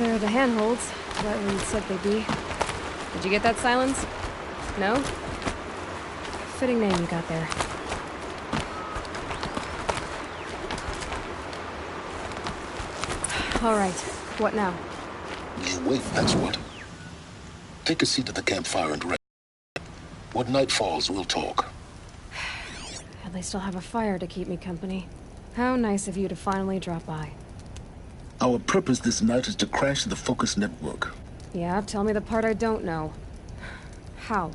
They're the handholds, right where you said they'd be. Did you get that, Silence? No? Fitting name you got there. All right, what now? You wait, that's what. Take a seat at the campfire and rest. When night falls, we'll talk. At least I'll have a fire to keep me company. How nice of you to finally drop by. Our purpose this night is to crash the Focus network. Yeah, tell me the part I don't know. How?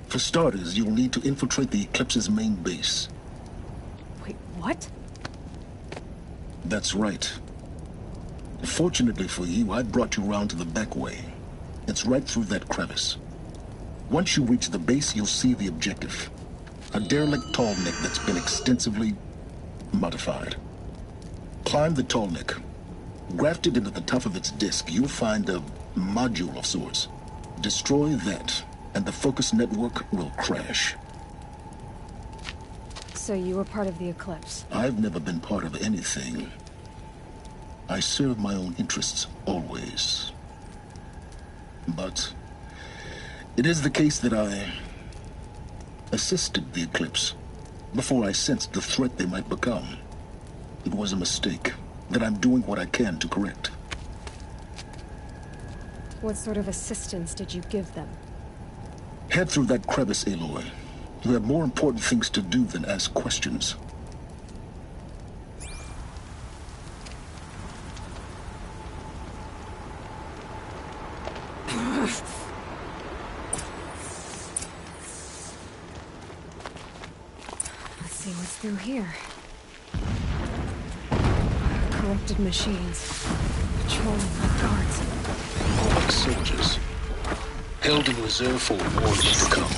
For starters, you'll need to infiltrate the Eclipse's main base. Wait, what? That's right. Fortunately for you, I brought you round to the back way. It's right through that crevice. Once you reach the base, you'll see the objective. A derelict tall neck that's been extensively modified. Climb the tall neck. Grafted into the top of its disk, you'll find a module of sorts. Destroy that, and the Focus network will crash. So you were part of the Eclipse? I've never been part of anything. I serve my own interests, always. But it is the case that I assisted the Eclipse before I sensed the threat they might become. It was a mistake that I'm doing what I can to correct. What sort of assistance did you give them? Head through that crevice, Aloy. You have more important things to do than ask questions. Let's see what's through here. Corrupted machines. Patrolling like guards. More like soldiers. Held in reserve for wars to come.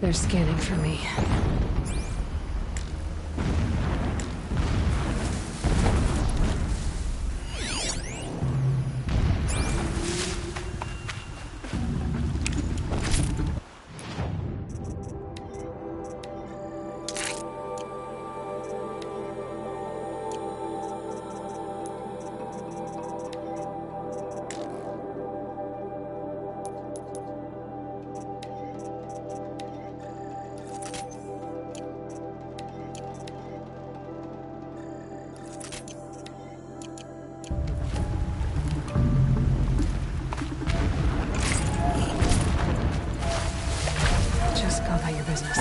They're scanning for me. Just go about your business.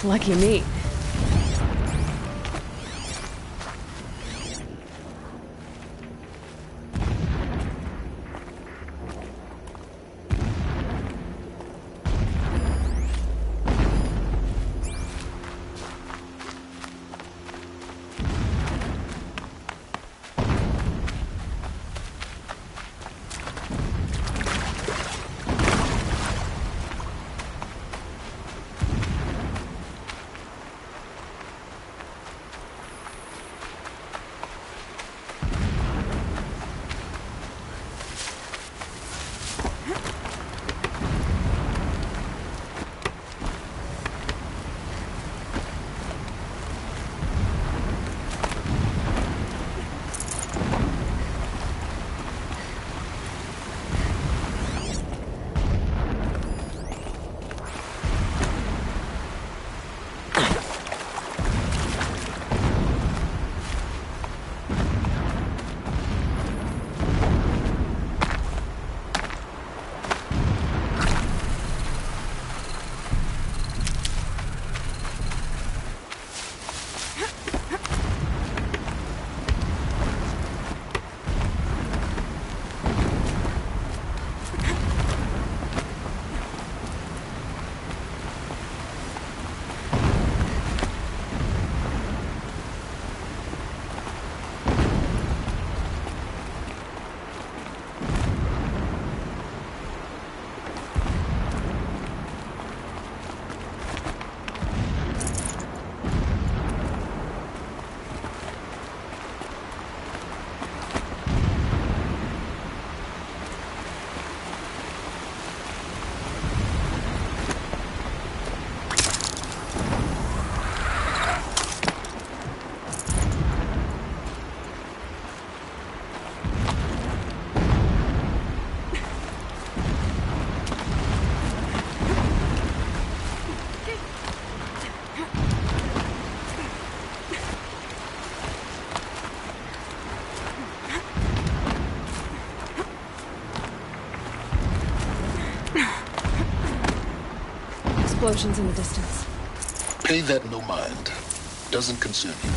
Lucky me. Explosions in the distance. Pay that no mind. Doesn't concern you.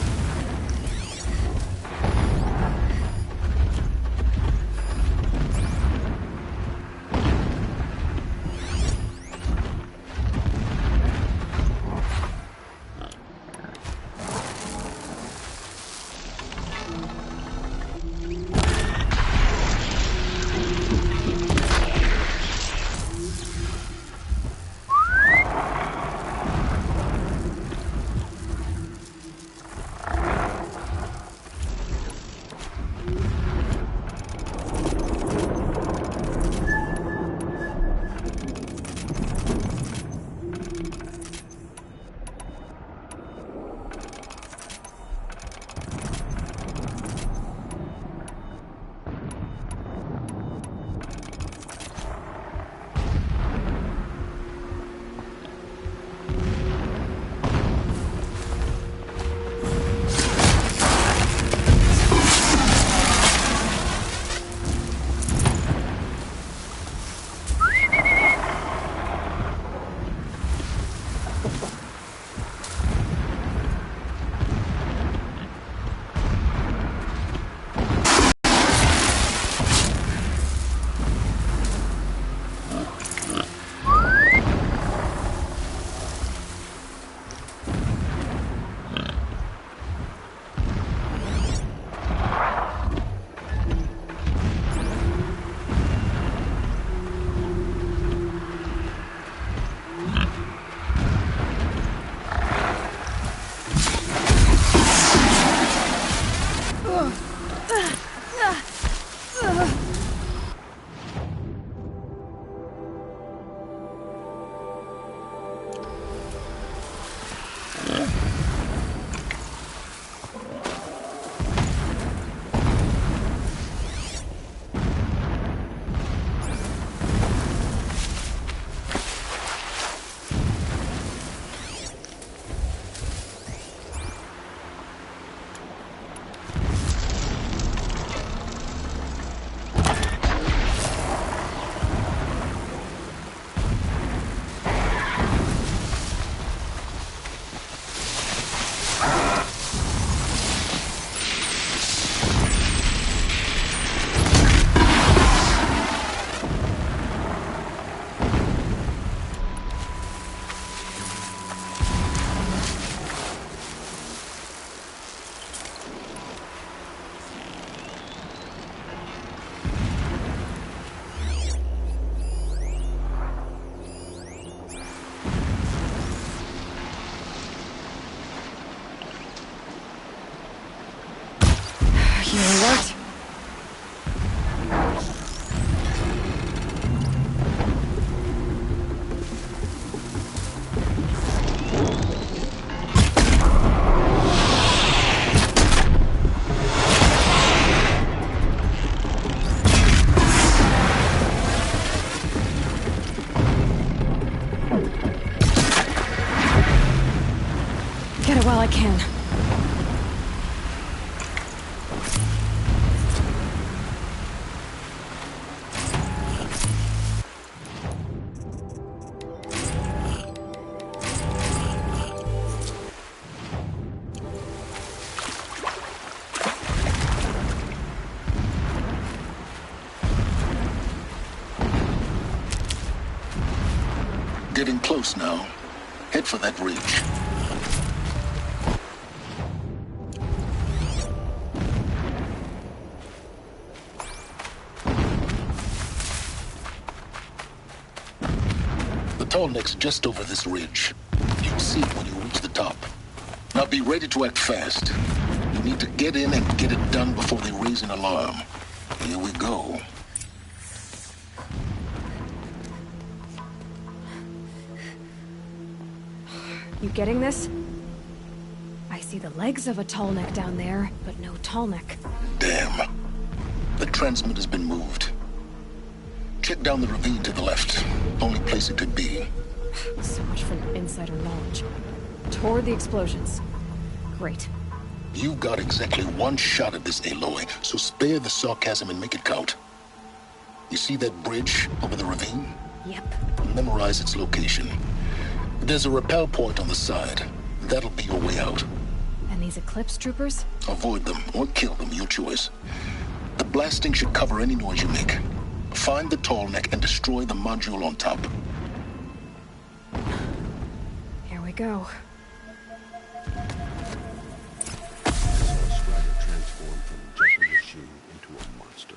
can. Getting close now. Head for that ridge. The tall neck's just over this ridge. You'll see it when you reach the top. Now be ready to act fast. You need to get in and get it done before they raise an alarm. Here we go. You getting this? I see the legs of a tall neck down there, but no tall neck. Damn. The transmitter's been moved. Check down the ravine to the left. Only place it could be. So much for insider knowledge. Toward the explosions. Great. You got exactly one shot at this, Aloy, so spare the sarcasm and make it count. You see that bridge over the ravine? Yep. Memorize its location. There's a rappel point on the side. That'll be your way out. And these Eclipse troopers? Avoid them or kill them, your choice. The blasting should cover any noise you make. Find the tall neck and destroy the module on top. Here we go. Strider transformed from just a machine into a monster.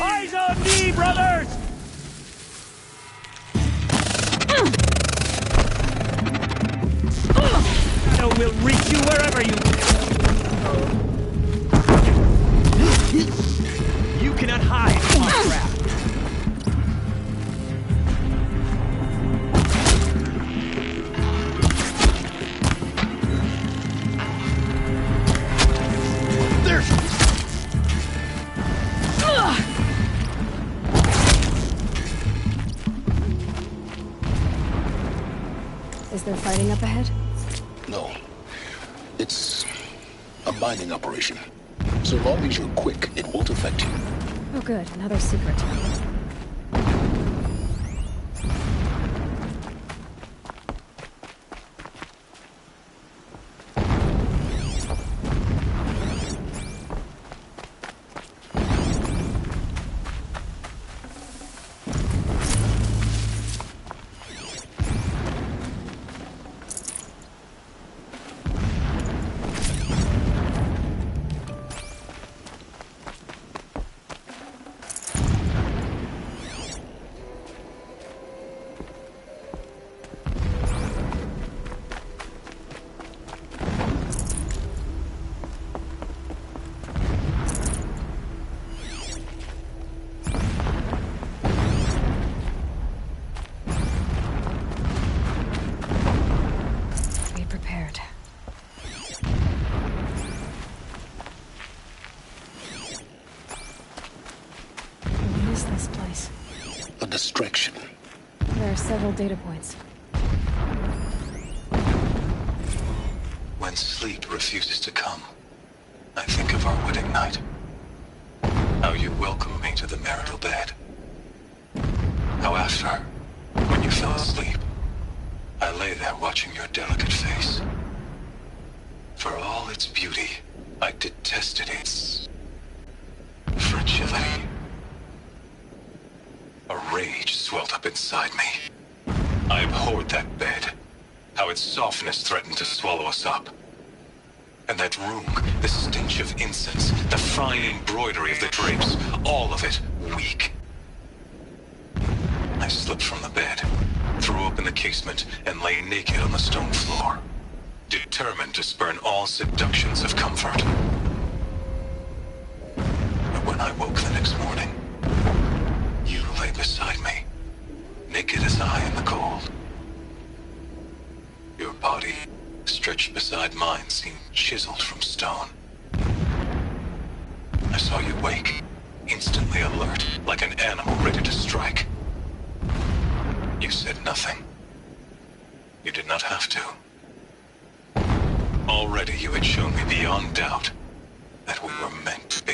Eyes on me, brothers! Shadow will reach you wherever you go. You cannot hide from my trap. Is there fighting up ahead? No. It's a mining operation. So long as you're quick, it won't affect you. Oh good, another secret. Distraction. There are several data points. When sleep refuses to come, I think of our wedding night. How you welcomed me to the marital bed. How after, when you fell asleep, I lay there watching your delicate face. For all its beauty, I detested its fragility. A rage swelled up inside me. I abhorred that bed, how its softness threatened to swallow us up. And that room, the stench of incense, the fine embroidery of the drapes, all of it weak. I slipped from the bed, threw open the casement, and lay naked on the stone floor, determined to spurn all seductions of comfort. But when I woke the next morning, you lay beside me, naked as I in the cold. Your body, stretched beside mine, seemed chiseled from stone. I saw you wake, instantly alert, like an animal ready to strike. You You said nothing. You did not have to. Already you had shown me beyond doubt that we were meant to be.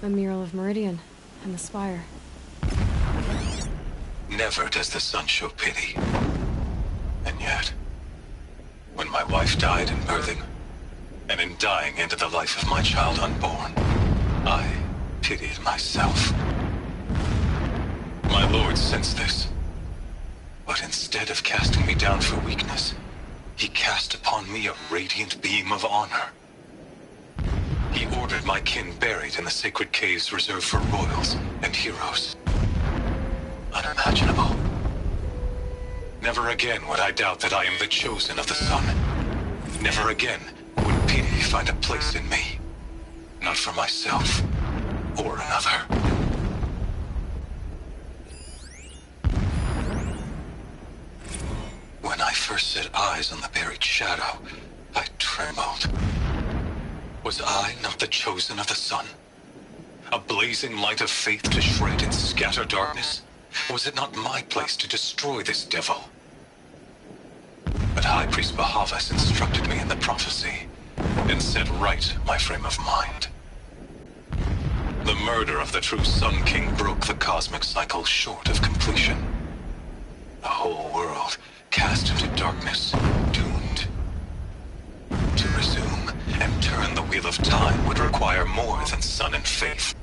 A mural of Meridian and the spire. Never does the sun show pity. And yet, when my wife died in birthing, and in dying into the life of my child unborn, I pitied myself. My lord sensed this, but instead of casting me down for weakness, he cast upon me a radiant beam of honor. He ordered my kin buried in the sacred caves reserved for royals and heroes. Unimaginable. Never again would I doubt that I am the chosen of the sun. Never again would pity find a place in me. Not for myself or another. When I first set eyes on the buried shadow, I trembled. Was I not the chosen of the sun? A blazing light of faith to shred and scatter darkness? Was it not my place to destroy this devil? But High Priest Bahavas instructed me in the prophecy, and set right my frame of mind. The murder of the true Sun King broke the cosmic cycle short of completion. The whole world cast into darkness, doomed. To resume and turn the wheel of time would require more than sun and faith.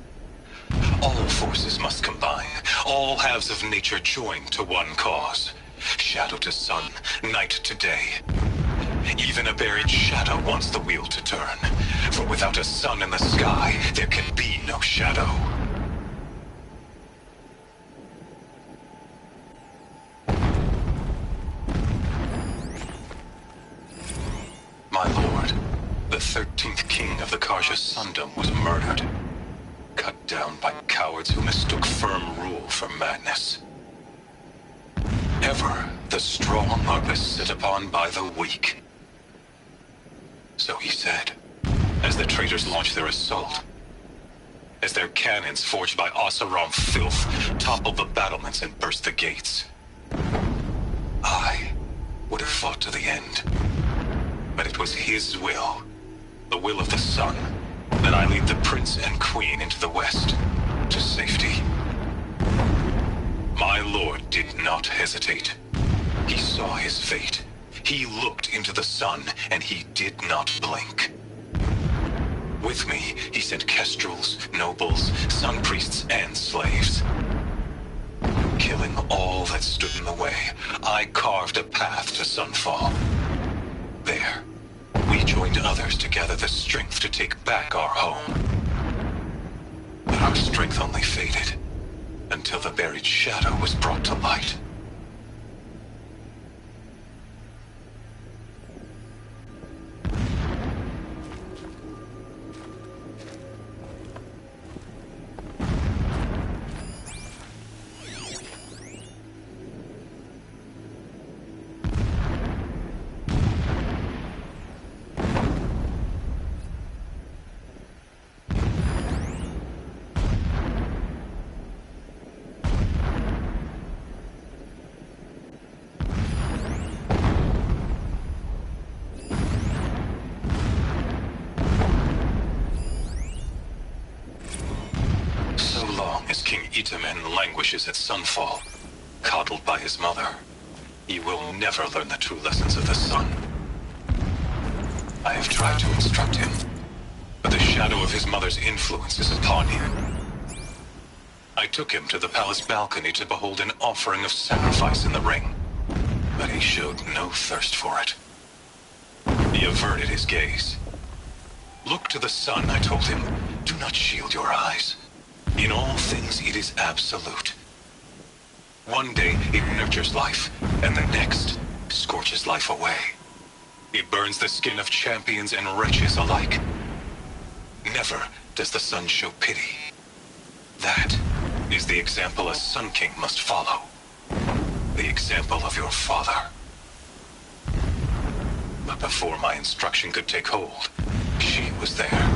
All forces must combine, all halves of nature join to one cause. Shadow to sun, night to day. Even a buried shadow wants the wheel to turn, for without a sun in the sky, there can be no shadow. My lord, the 13th king of the Karja Sundom was murdered. Cut down by cowards who mistook firm rule for madness. Ever the strong are beset upon by the weak. So he said, as the traitors launched their assault. As their cannons forged by Oseram filth toppled the battlements and burst the gates. I would have fought to the end. But it was his will, the will of the sun, that I lead the prince and queen into the west, to safety. My lord did not hesitate. He saw his fate. He looked into the sun, and he did not blink. With me, he sent kestrels, nobles, sun priests, and slaves. Killing all that stood in the way, I carved a path to sunfall. There, we joined others to gather the strength to take back our home. But our strength only faded, until the buried shadow was brought to light. Languishes at sunfall, coddled by his mother, he will never learn the true lessons of the sun. I have tried to instruct him, but the shadow of his mother's influence is upon him. I took him to the palace balcony to behold an offering of sacrifice in the ring, but he showed no thirst for it. He averted his gaze. Look to the sun, I told him. Do not shield your eyes. In all things, it is absolute. One day, it nurtures life, and the next, scorches life away. It burns the skin of champions and wretches alike. Never does the sun show pity. That is the example a Sun King must follow. The example of your father. But before my instruction could take hold, she was there,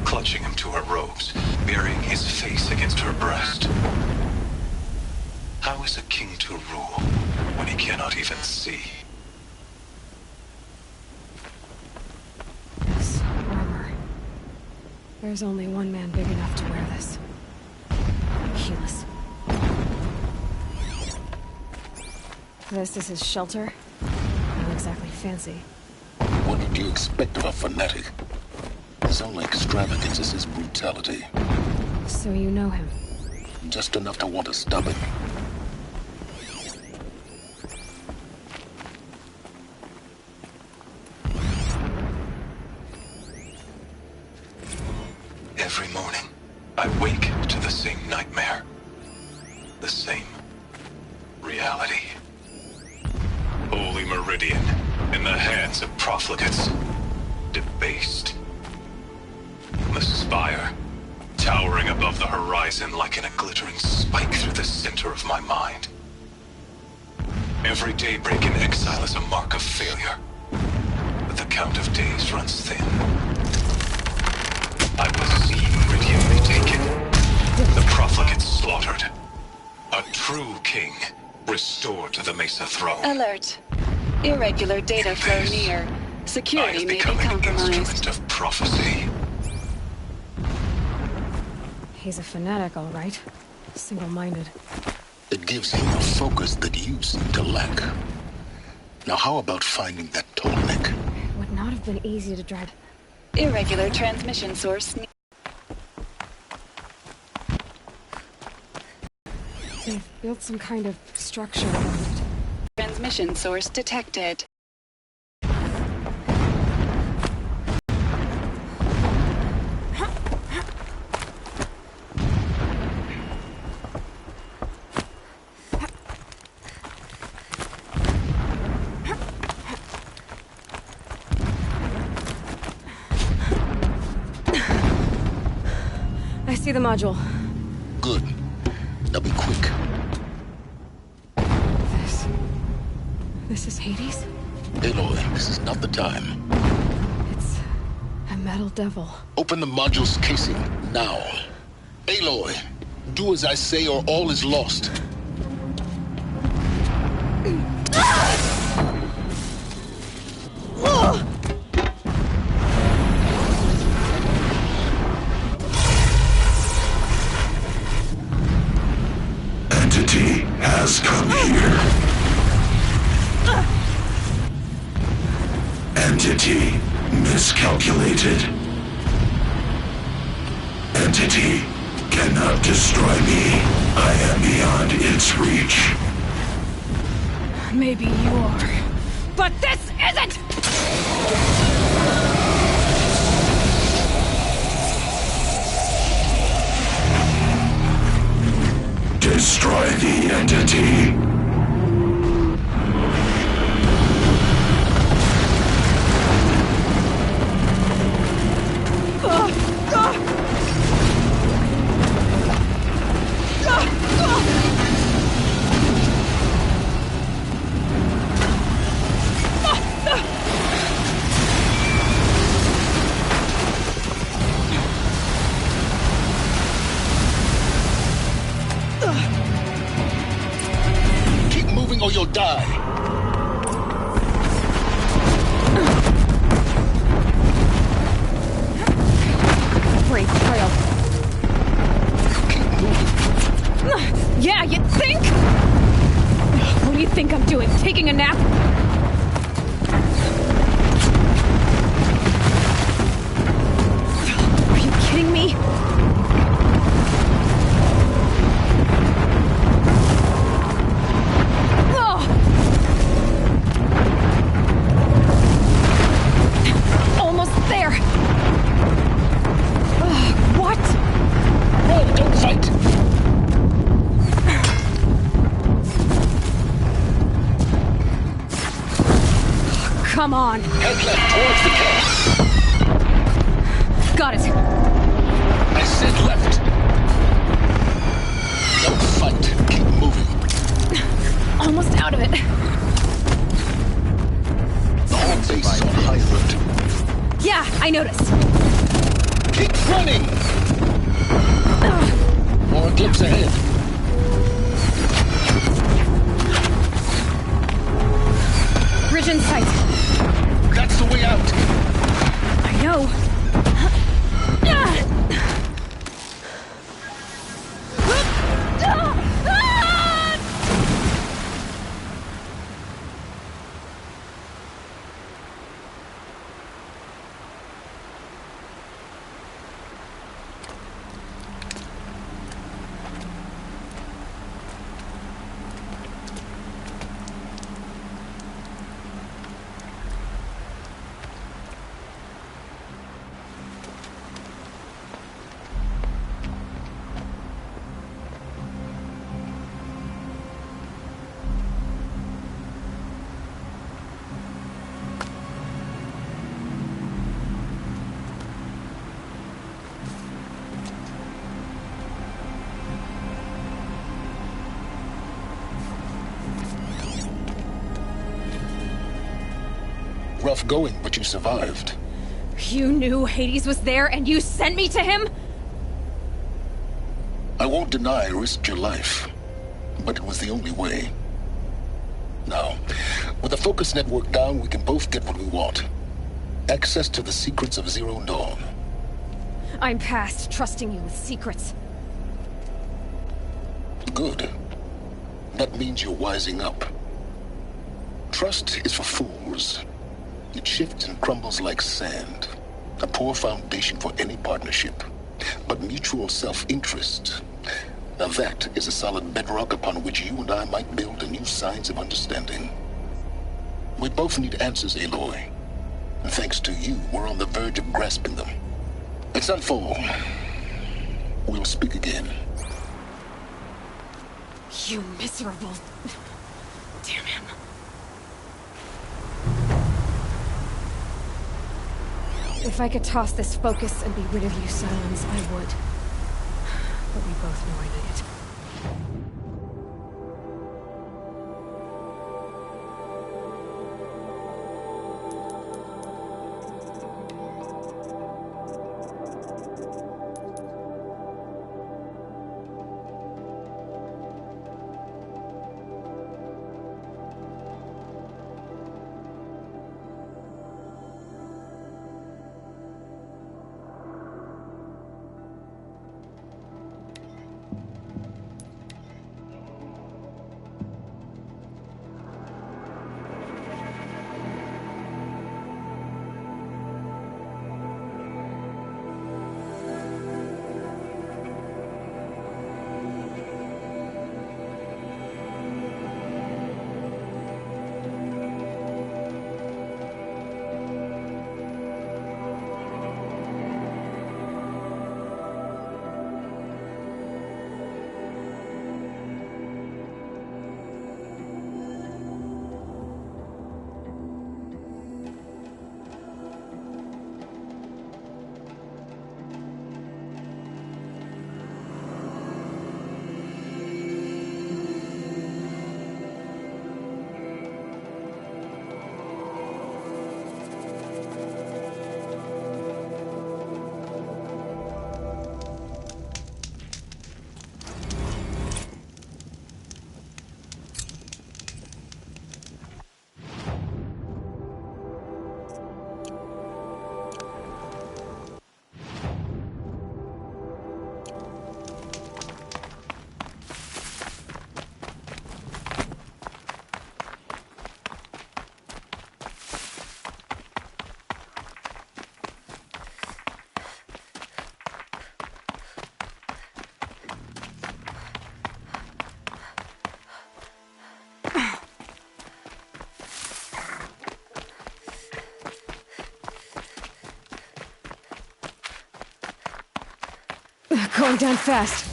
clutching him to her robes, burying his face against her breast. How is a king to rule when he cannot even see? This armor. There's only one man big enough to wear this. Helis. This is his shelter. Not exactly fancy. What did you expect of a fanatic? His only extravagance is his brutality. So you know him? Just enough to want to stop him. Every morning, I wake to the same nightmare. The same reality. Holy Meridian, in the hands of profligates. Debased. The spire, towering above the horizon like a glittering spike through the center of my mind. Every daybreak in exile is a mark of failure, but the count of days runs thin. I was seen Meridian taken, the profligates slaughtered. A true king restored to the Mesa throne. Alert. Irregular data flow near. Security may be compromised. An instrument of prophecy. He's a fanatic, all right. Single-minded. It gives him a focus that you seem to lack. Now how about finding that turtleneck? It would not have been easy to drive. Irregular transmission source. They've built some kind of structure around it. Transmission source detected. I see the module. Good. Now be quick. This is Hades? Aloy, this is not the time. It's a metal devil. Open the module's casing, now. Aloy, do as I say or all is lost. Entity has come here. Entity miscalculated. Entity cannot destroy me. I am beyond its reach. Maybe you are. But this isn't! Destroy the entity. Keep moving or you'll die. Brave trail. Keep moving. Yeah, you think? What do you think I'm doing? Taking a nap? Are you kidding me? Almost there. What? Roll, don't fight. Come on. Head left towards the cast. Got it. I said left. Don't fight. Keep moving. Almost out of it. The whole base is on high alert. Yeah, I noticed. Keep running! More eclipse ahead. Bridge in sight. That's the way out. I know. Rough going, but you survived. You knew Hades was there and you sent me to him? I won't deny I risked your life, but it was the only way. Now, with the focus network down, we can both get what we want. Access to the secrets of Zero Dawn. I'm past trusting you with secrets. Good. That means you're wising up. Trust is for fools. It shifts and crumbles like sand. A poor foundation for any partnership. But mutual self-interest, now that is a solid bedrock upon which you and I might build a new science of understanding. We both need answers, Aloy. And thanks to you, we're on the verge of grasping them. It's unfold. We'll speak again. You miserable... Damn him. If I could toss this focus and be rid of you, Silence, I would. But we both know I need it. Going down fast.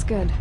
good.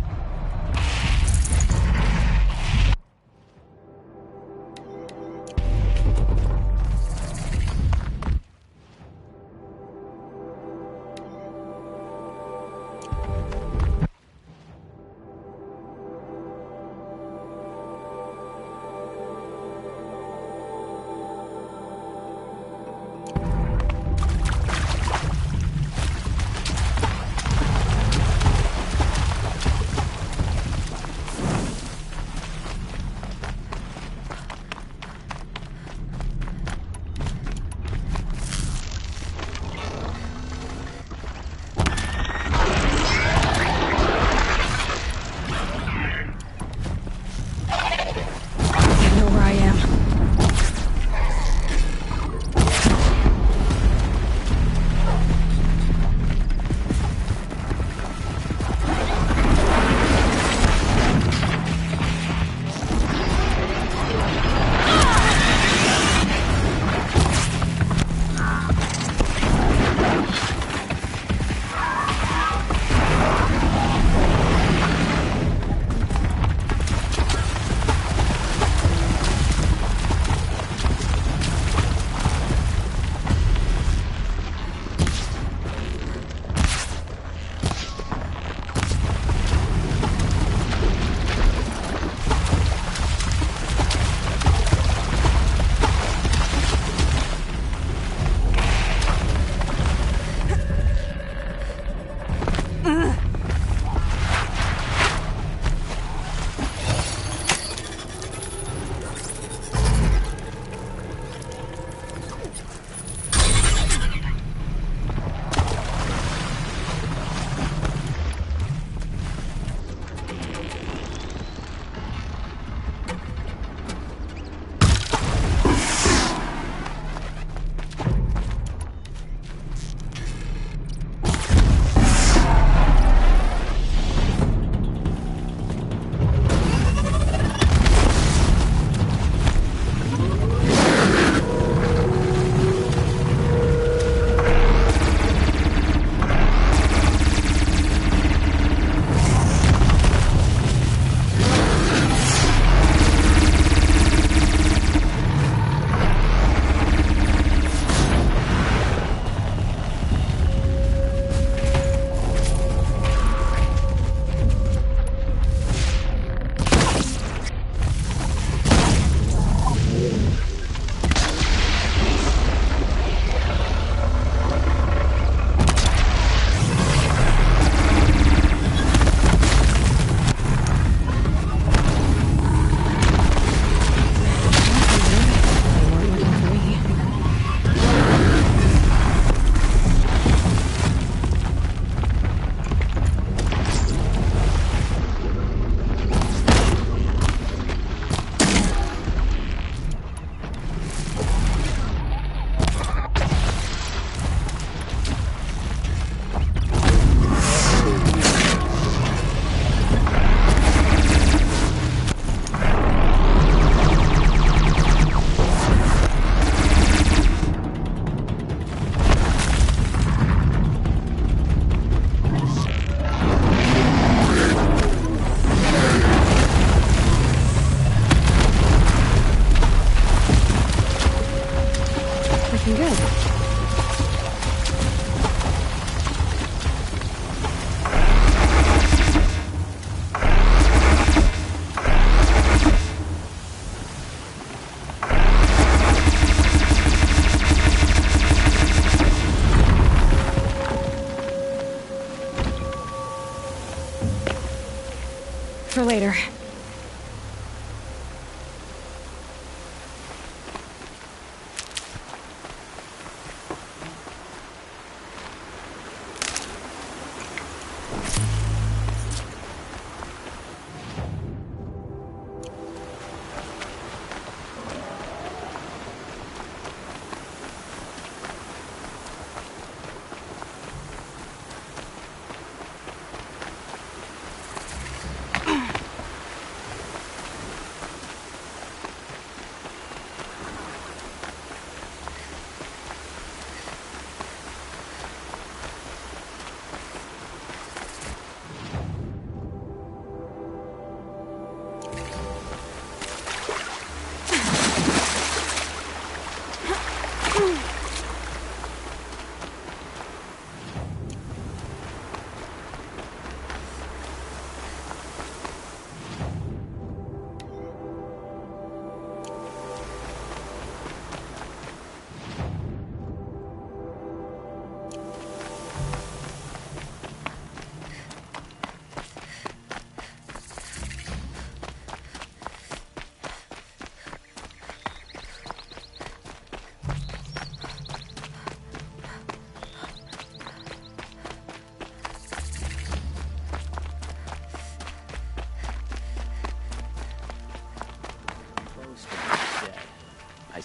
For later.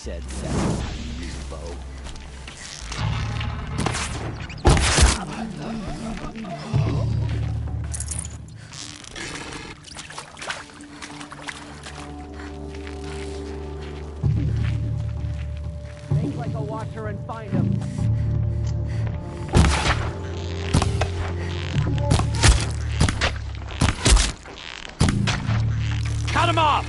said 7 times, Bo. Make like a watcher and find him. Cut him off!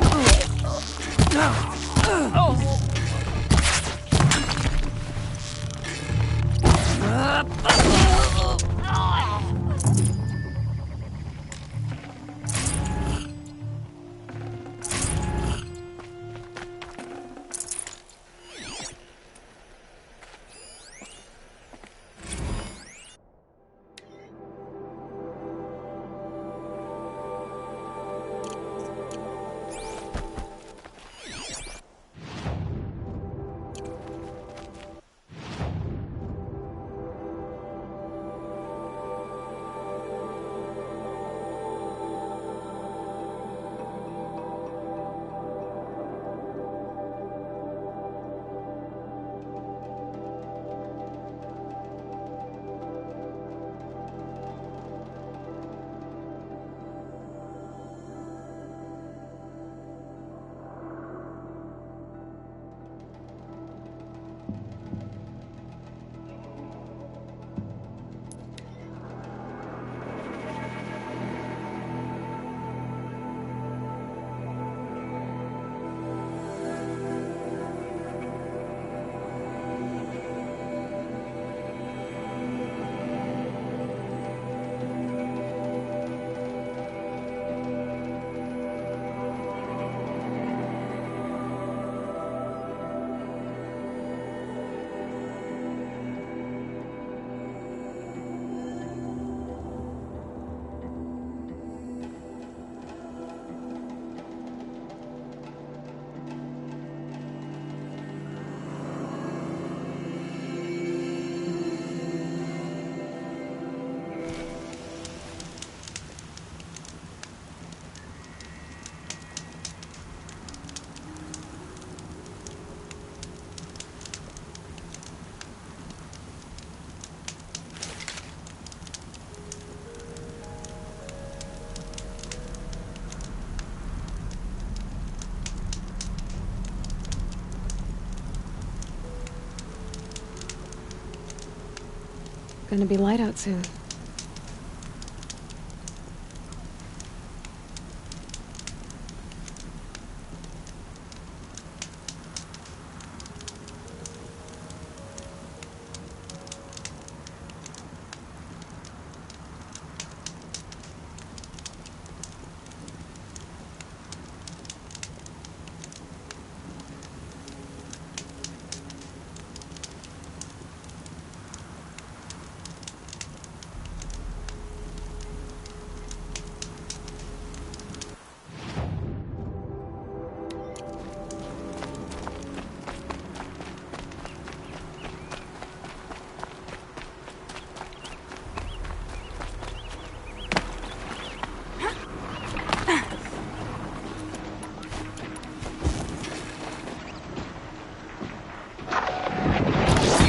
Gonna be light out soon.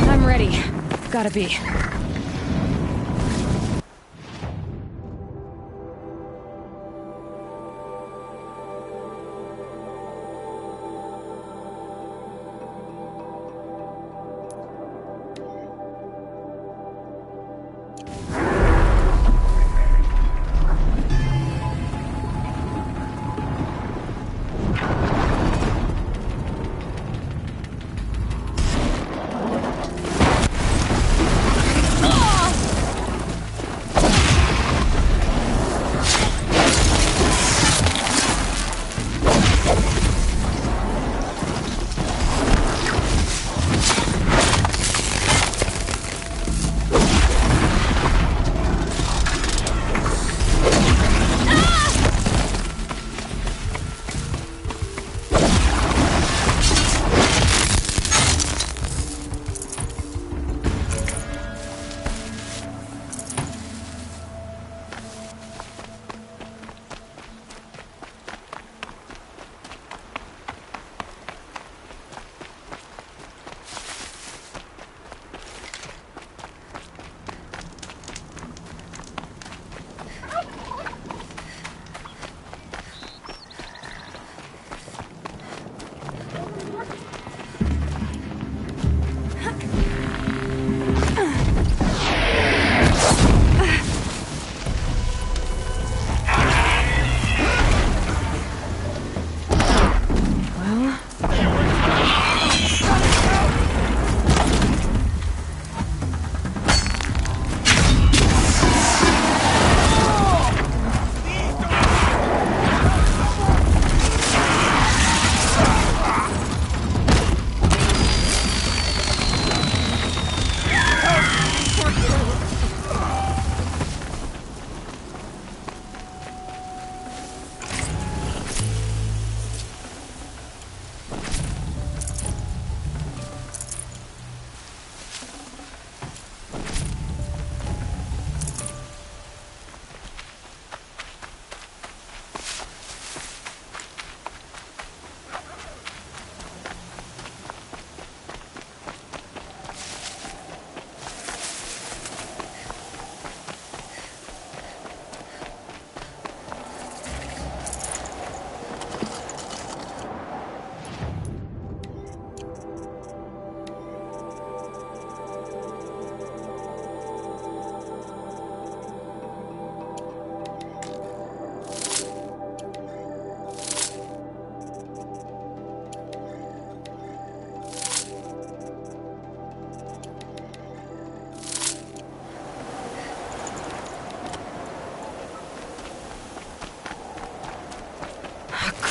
I'm ready. Gotta be.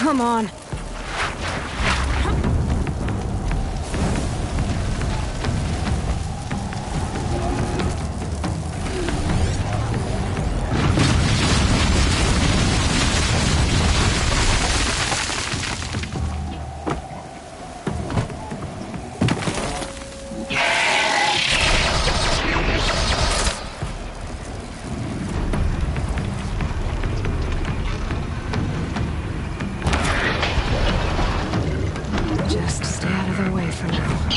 Come on. Just stay out of their way for now.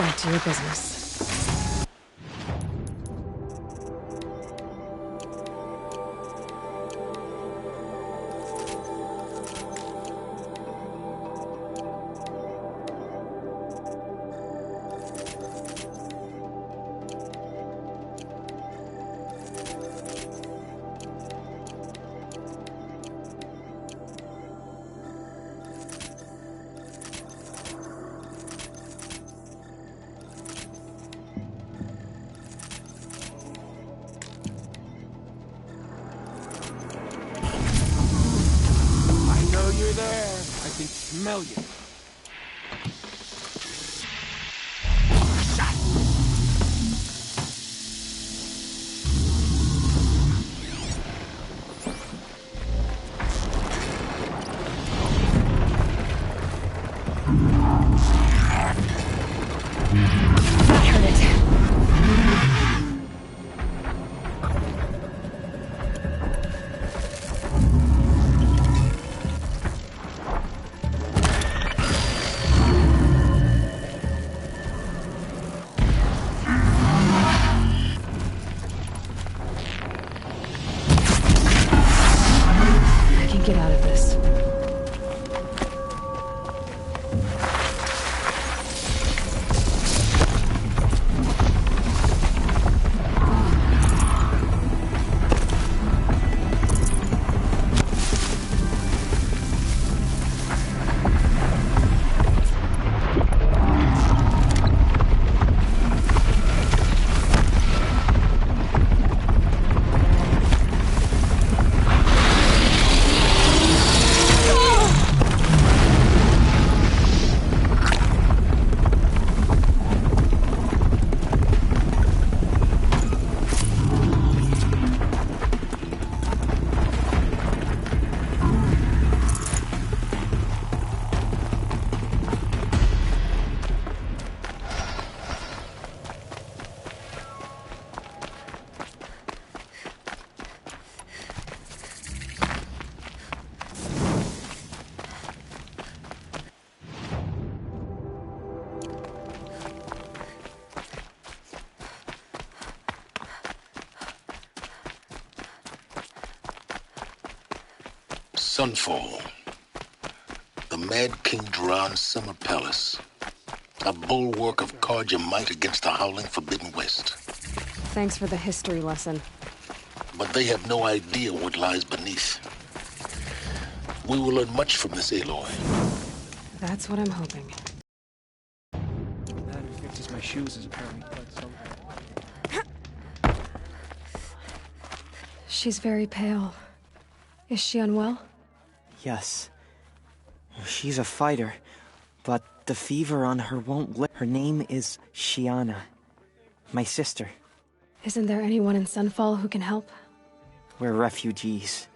Back to your business. You're there. I can smell you. I heard it. I can get out of this. Sunfall. The Mad King Duran's summer palace. A bulwark of Carja might against the howling Forbidden West. Thanks for the history lesson. But they have no idea what lies beneath. We will learn much from this Aloy. That's what I'm hoping. Man who fixes my shoes is apparently quite so. She's very pale. Is she unwell? Yes. She's a fighter, but the fever on her won't lift. Her name is Shiana. My sister. Isn't there anyone in Sunfall who can help? We're refugees.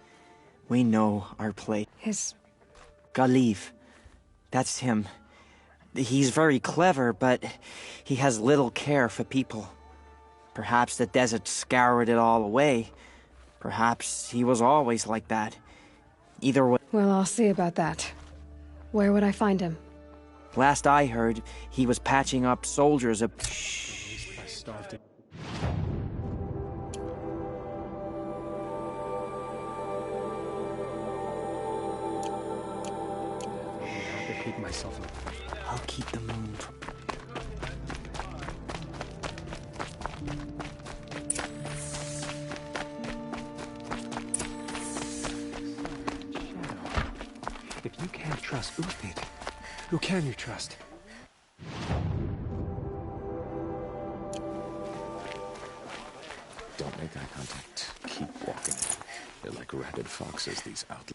We know our place. Is... Galiv. That's him. He's very clever, but he has little care for people. Perhaps the desert scoured it all away. Perhaps he was always like that. Either way... Well, I'll see about that. Where would I find him? Last I heard, he was patching up soldiers up... I starved to... I have to keep myself up. I'll keep the moon. If you can't trust Uthid, who can you trust? Don't make eye contact. Keep walking. They're like rabid foxes, these outlaws.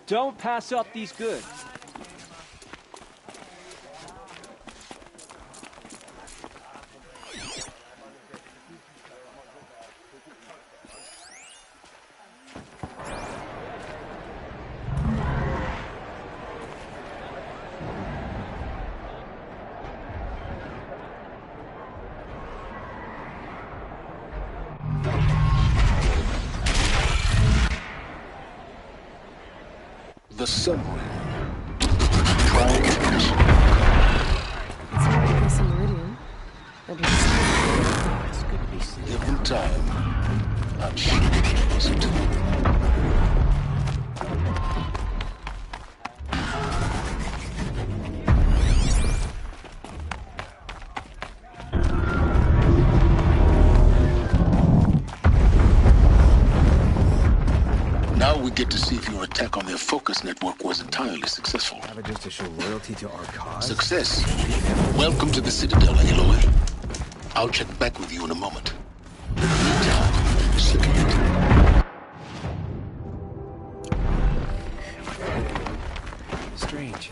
Don't pass up these goods. The submarine. Trying to It's already this Meridian. It's good to be seen. give them time. I'm sure it wasn't. Now we get to see if your attack on their focus network was entirely successful. Have it just to show loyalty to our cause? Success. Welcome to the Citadel, Aloy. I'll check back with you in a moment. Meantime, second it. Strange.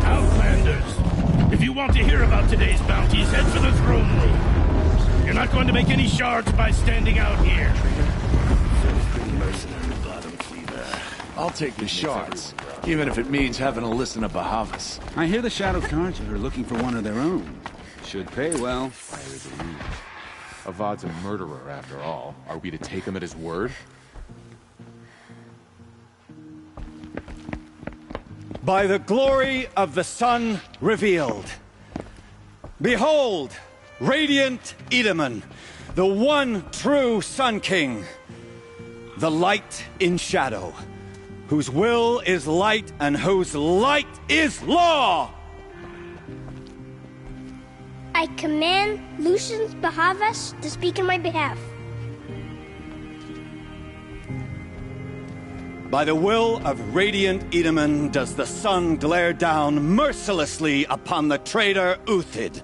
Outlanders, if you want to hear about today's bounties, head for the throne room. You're not going to make any shards by standing out here. I'll take the shards, even if it means having to listen to Bahavas. I hear the Shadow Cards are looking for one of their own. Should pay well. Avad's a murderer, after all. Are we to take him at his word? By the glory of the sun revealed. Behold, radiant Edaman, the one true Sun King. The light in shadow, whose will is light and whose light is law! I command Lucius Bahavas to speak in my behalf. By the will of radiant Edaman does the sun glare down mercilessly upon the traitor Uthid.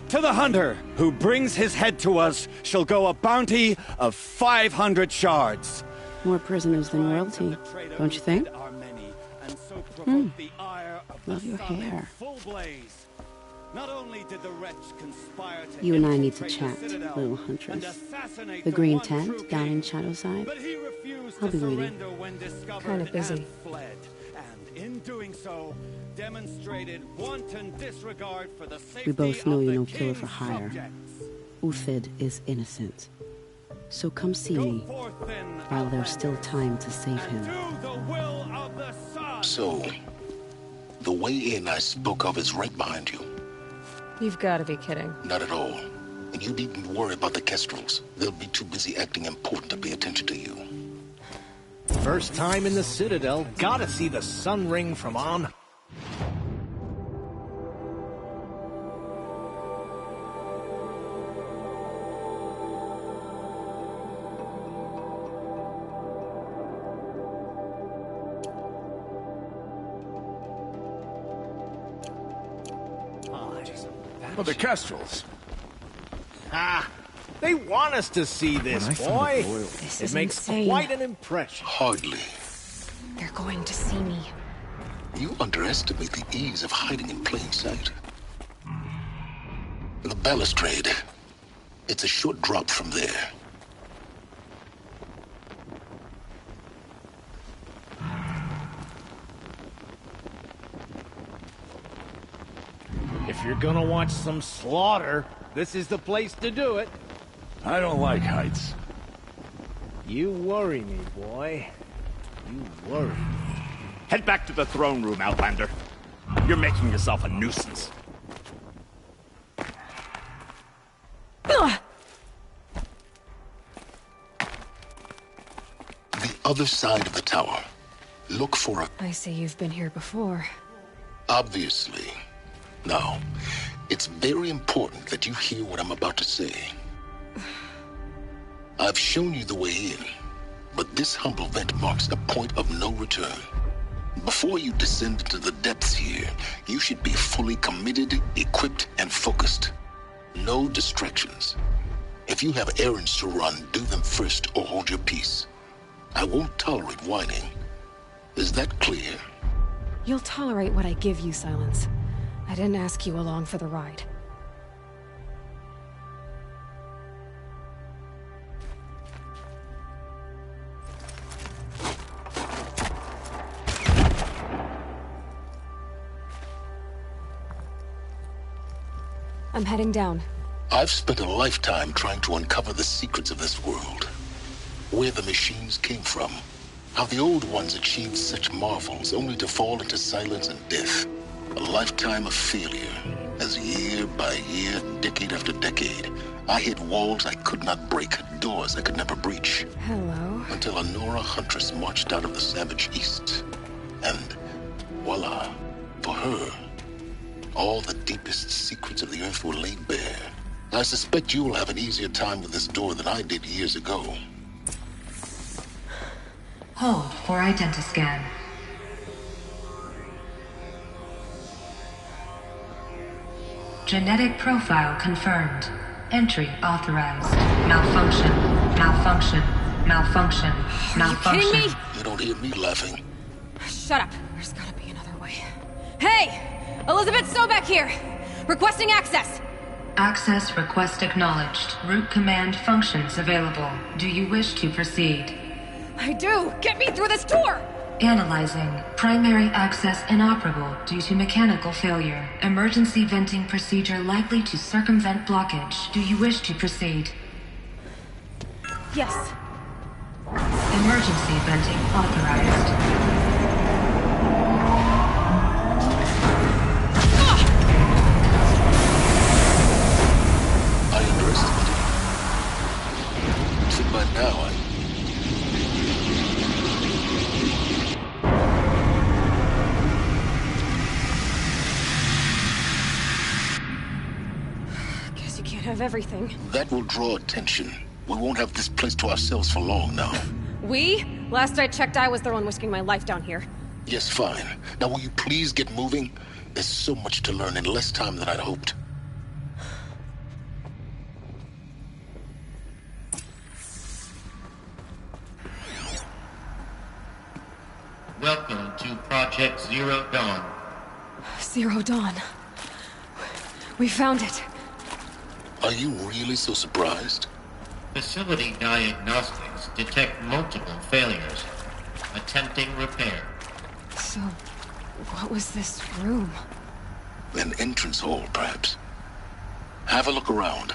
To the hunter who brings his head to us shall go a bounty of 500 shards. More prisoners than royalty, don't you think? Love your hair. Not only did the wretch conspire to You and I need to chat, little huntress. The green tent down in Shadowside. I'll be waiting. Kind of busy. And in doing so, demonstrated wanton disregard for the safety We both know of you're the no killer for king's hire. subjects. Uthid is innocent. So come see me while there's still time to save him. So, the way in I spoke of is right behind you. You've got to be kidding. Not at all. And you needn't worry about the Kestrels. They'll be too busy acting important to pay attention to you. First time in the Citadel, gotta see the sun ring from on. Well, the Kestrels. Ah, they want us to see this, boy. This It is makes insane. quite an impression. Hardly. They're going to see me. You underestimate the ease of hiding in plain sight. The balustrade. It's a short drop from there. If you're gonna watch some slaughter, this is the place to do it. I don't like heights. You worry me, boy. You worry me. Head back to the throne room, Outlander. You're making yourself a nuisance. The other side of the tower. Look for a... I see you've been here before. Obviously. Now, it's very important that you hear what I'm about to say. I've shown you the way in, but this humble vent marks a point of no return. Before you descend into the depths here, you should be fully committed, equipped, and focused. No distractions. If you have errands to run, do them first or hold your peace. I won't tolerate whining. Is that clear? You'll tolerate what I give you, Silence. I didn't ask you along for the ride. I'm heading down. I've spent a lifetime trying to uncover the secrets of this world. Where the machines came from. How the old ones achieved such marvels only to fall into silence and death. A lifetime of failure, as year by year, decade after decade, I hit walls I could not break, doors I could never breach. Hello. Until a Nora huntress marched out of the savage east. And voila, for her, all the deepest secrets of the earth were laid bare. I suspect you will have an easier time with this door than I did years ago. Hold for identiscan. Genetic profile confirmed. Entry authorized. Malfunction. Malfunction. Malfunction. Malfunction. Are you kidding me? You don't hear me laughing. Shut up. There's gotta be another way. Hey! Elizabeth Sobeck here! Requesting access! Access request acknowledged. Root command functions available. Do you wish to proceed? I do! Get me through this door! Analyzing. Primary access inoperable due to mechanical failure. Emergency venting procedure likely to circumvent blockage. Do you wish to proceed? Yes. Emergency venting authorized. I underestimated you. So by now, Guess you can't have everything. that will draw attention. We won't have this place to ourselves for long now. We? Last I checked, I was the one risking my life down here. Yes, fine. Now will you please get moving? There's so much to learn in less time than I'd hoped. Welcome to Project Zero Dawn. Zero Dawn. We found it. Are you really so surprised? Facility diagnostics detect multiple failures. Attempting repair. So, What was this room? An entrance hall, perhaps. Have a look around.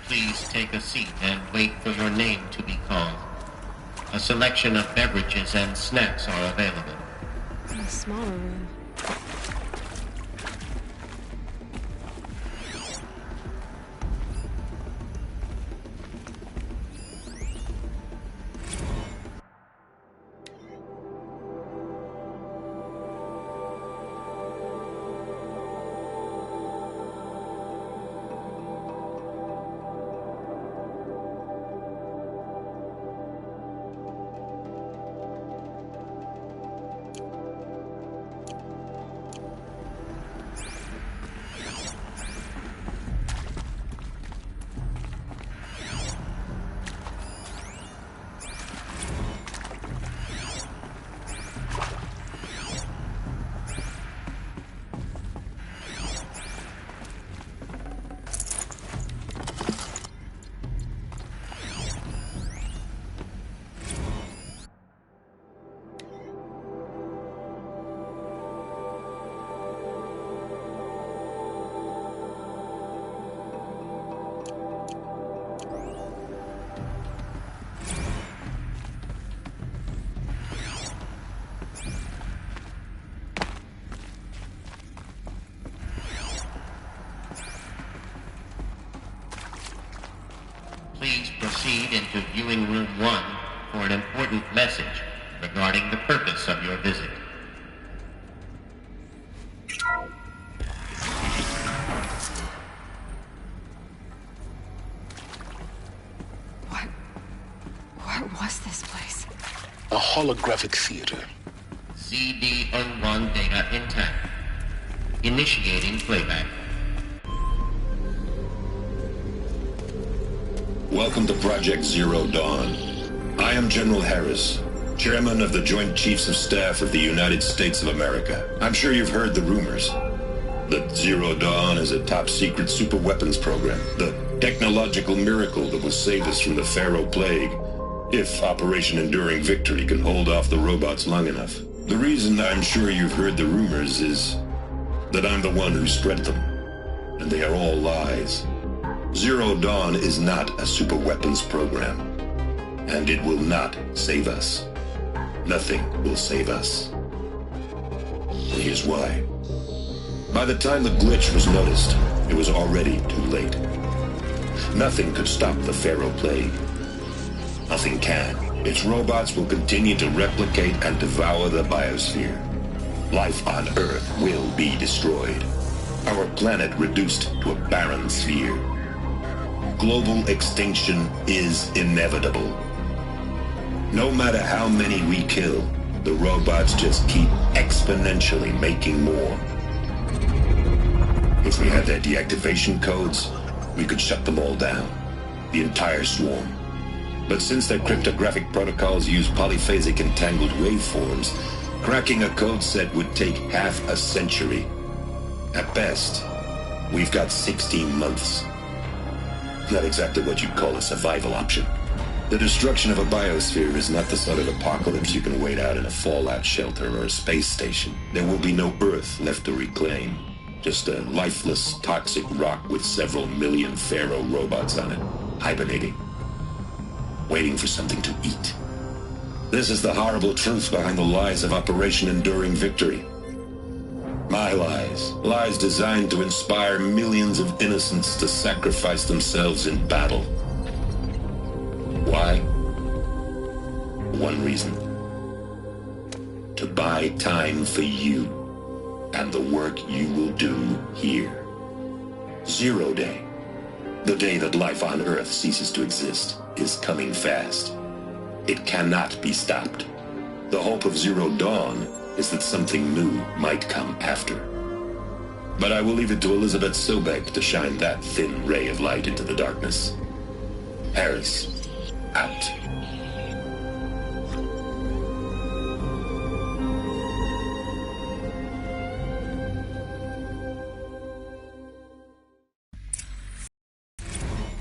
Please take a seat and wait for your name to be called. A selection of beverages and snacks are available. In a smaller room. Please proceed into viewing room 1 for an important message regarding the purpose of your visit. What was this place? A holographic theater. CD01 data intact. Initiating playback. Welcome to Project Zero Dawn. I am General Harris, Chairman of the Joint Chiefs of Staff of the United States of America. I'm sure you've heard the rumors that Zero Dawn is a top-secret superweapons program, the technological miracle that will save us from the Pharaoh Plague, if Operation Enduring Victory can hold off the robots long enough. The reason I'm sure you've heard the rumors is that I'm the one who spread them, and they are all lies. Zero Dawn is not a superweapons program, and it will not save us. Nothing will save us. And here's why. By the time the glitch was noticed, it was already too late. Nothing could stop the Pharaoh Plague. Nothing can. Its robots will continue to replicate and devour the biosphere. Life on Earth will be destroyed. Our planet reduced to a barren sphere. Global extinction is inevitable. No matter how many we kill, the robots just keep exponentially making more. If we had their deactivation codes, we could shut them all down. The entire swarm. But since their cryptographic protocols use polyphasic entangled waveforms, cracking a code set would take half a century. At best, we've got 16 months. Not exactly what you'd call a survival option. The destruction of a biosphere is not the sort of apocalypse you can wait out in a fallout shelter or a space station. There will be no Earth left to reclaim. Just a lifeless, toxic rock with several million Pharaoh robots on it, hibernating, waiting for something to eat. This is the horrible truth behind the lies of Operation Enduring Victory. My lies. Lies designed to inspire millions of innocents to sacrifice themselves in battle. Why? One reason. To buy time for you and the work you will do here. 0 Day. The day that life on Earth ceases to exist is coming fast. It cannot be stopped. The hope of Zero Dawn is that something new might come after. But I will leave it to Elizabeth Sobek to shine that thin ray of light into the darkness. Harris, out.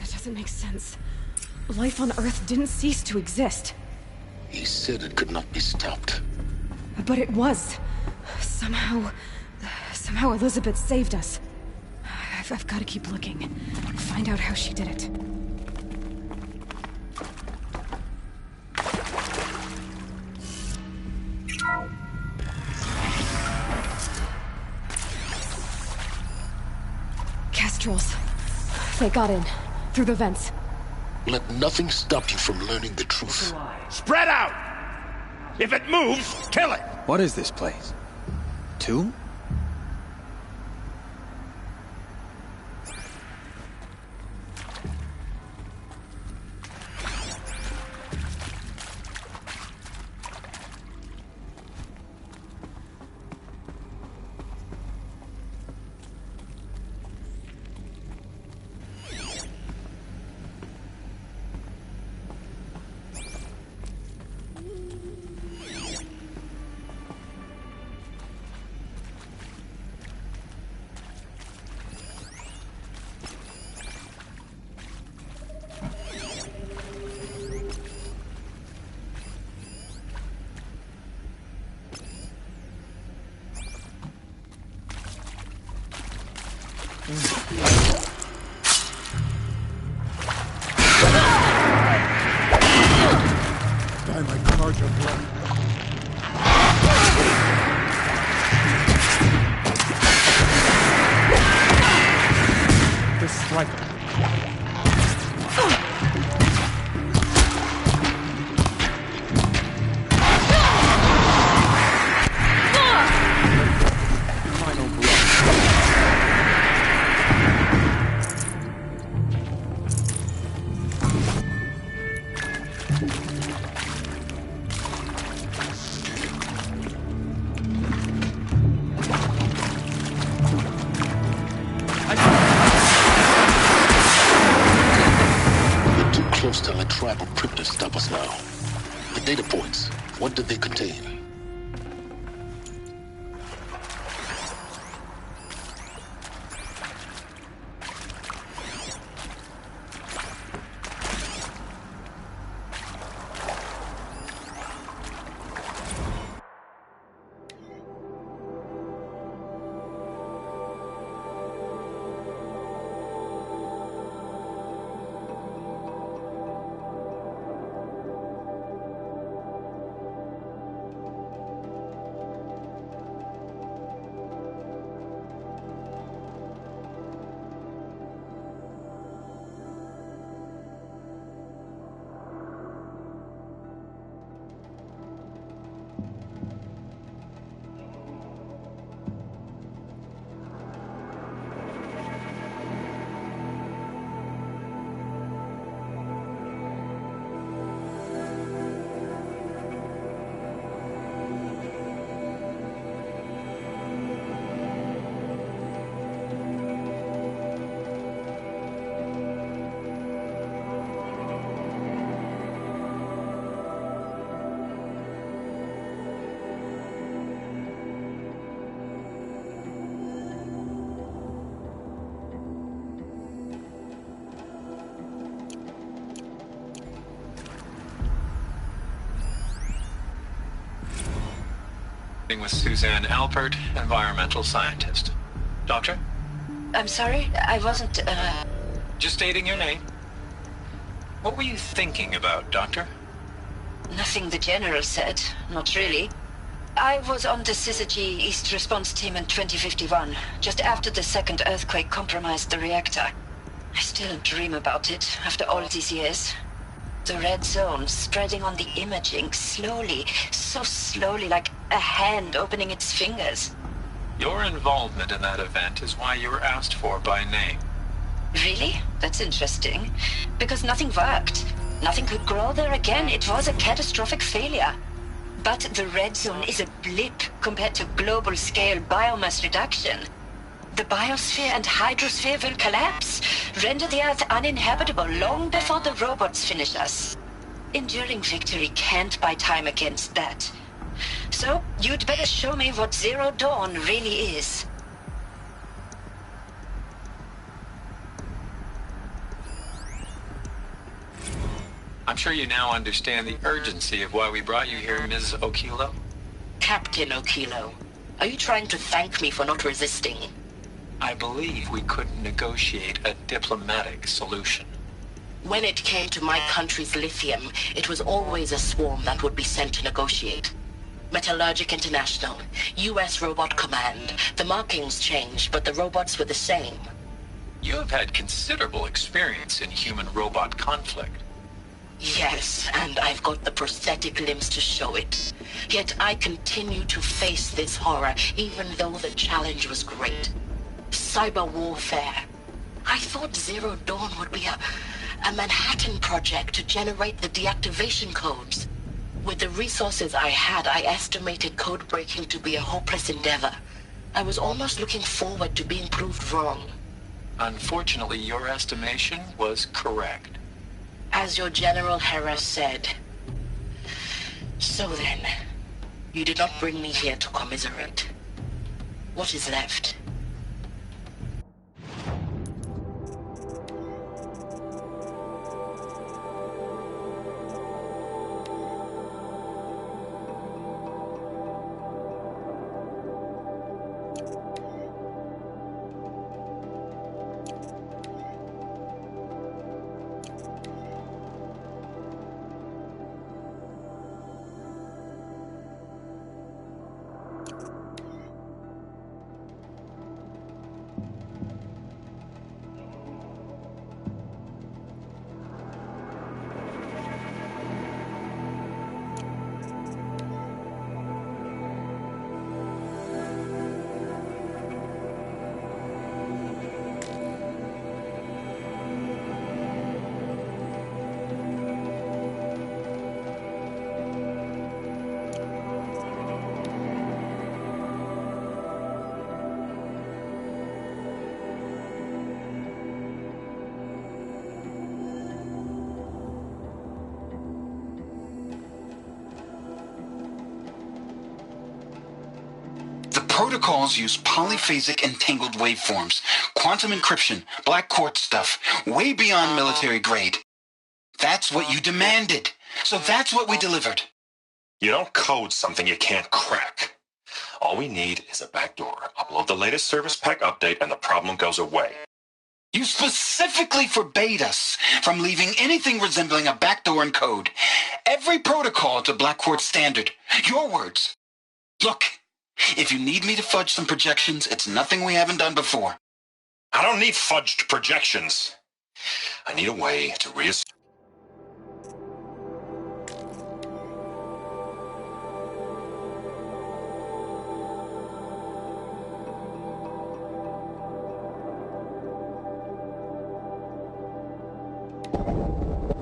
That doesn't make sense. Life on Earth didn't cease to exist. He said it could not be stopped. But it was. Somehow Elizabeth saved us. I've got to keep looking. Find out how she did it. Kestrels. They got in. Through the vents. Let nothing stop you from learning the truth. Spread out! If it moves, kill it! What is this place? Tomb? I might charge your blood. The striker. Close to let tribal cryptids stop us now. The data points, what did they contain? With Suzanne Alpert, environmental scientist. Doctor? I'm sorry, I wasn't, Just stating your name. What were you thinking about, Doctor? Nothing the General said. Not really. I was on the Syzygy East Response Team in 2051, just after the second earthquake compromised the reactor. I still dream about it, after all these years. The red zone spreading on the imaging, slowly, so slowly, like a hand opening its fingers. Your involvement in that event is why you were asked for by name. Really? That's interesting. Because nothing worked. Nothing could grow there again. It was a catastrophic failure. But the red zone is a blip compared to global-scale biomass reduction. The biosphere and hydrosphere will collapse, render the Earth uninhabitable long before the robots finish us. Enduring victory can't buy time against that. So, you'd better show me what Zero Dawn really is. I'm sure you now understand the urgency of why we brought you here, Ms. Okilo. Captain Okilo, are you trying to thank me for not resisting? I believe we couldn't negotiate a diplomatic solution. When it came to my country's lithium, it was always a swarm that would be sent to negotiate. Metallurgic International, U.S. Robot Command. The markings changed, but the robots were the same. You have had considerable experience in human-robot conflict. Yes, and I've got the prosthetic limbs to show it. Yet I continue to face this horror, even though the challenge was great. Cyber warfare. I thought Zero Dawn would be a Manhattan project to generate the deactivation codes. With the resources I had, I estimated code breaking to be a hopeless endeavor. I was almost looking forward to being proved wrong. Unfortunately, your estimation was correct. As your General Hera said. So then, you did not bring me here to commiserate. What is left? Protocols use polyphasic entangled waveforms, quantum encryption, black quartz stuff, way beyond military grade. That's what you demanded, so that's what we delivered. You don't code something you can't crack. All we need is a backdoor. Upload the latest service pack update and the problem goes away. You specifically forbade us from leaving anything resembling a backdoor in code. Every protocol to Black Quartz standard. Your words. Look. If you need me to fudge some projections, it's nothing we haven't done before. I don't need fudged projections. I need a way to reassert.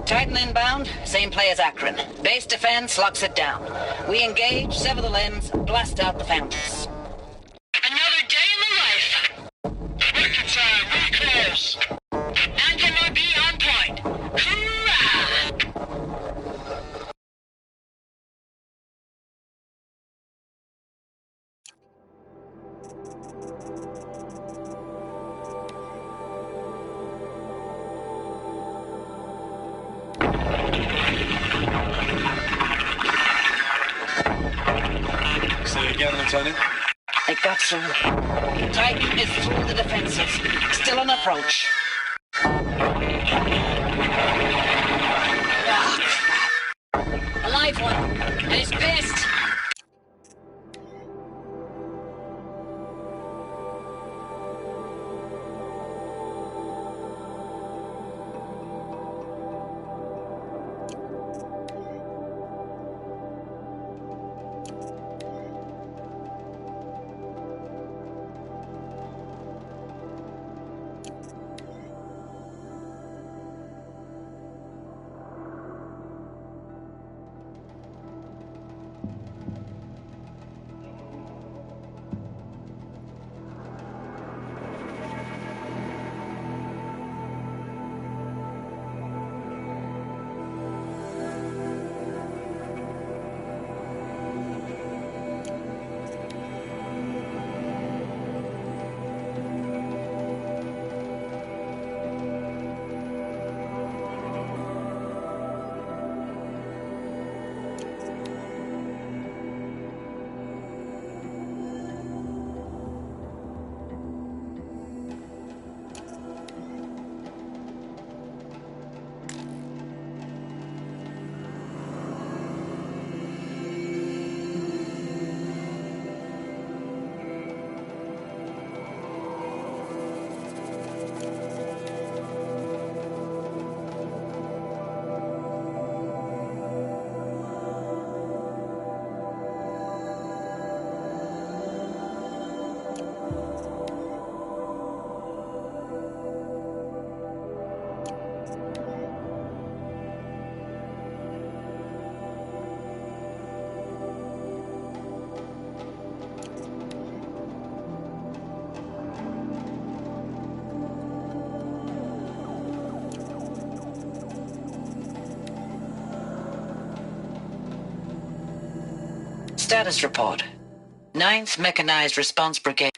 Titan inbound, same play as Akron. Base defense locks it down. We engage, sever the limbs, blast out the fountains. Another day in the life. Working time, we close. Anthem be on point. Hoorah! Say again, Lieutenant. I got through. Titan is through the defenses. Still on approach. Ah, crap. A live one. And he's pissed. Status report. 9th Mechanized Response Brigade.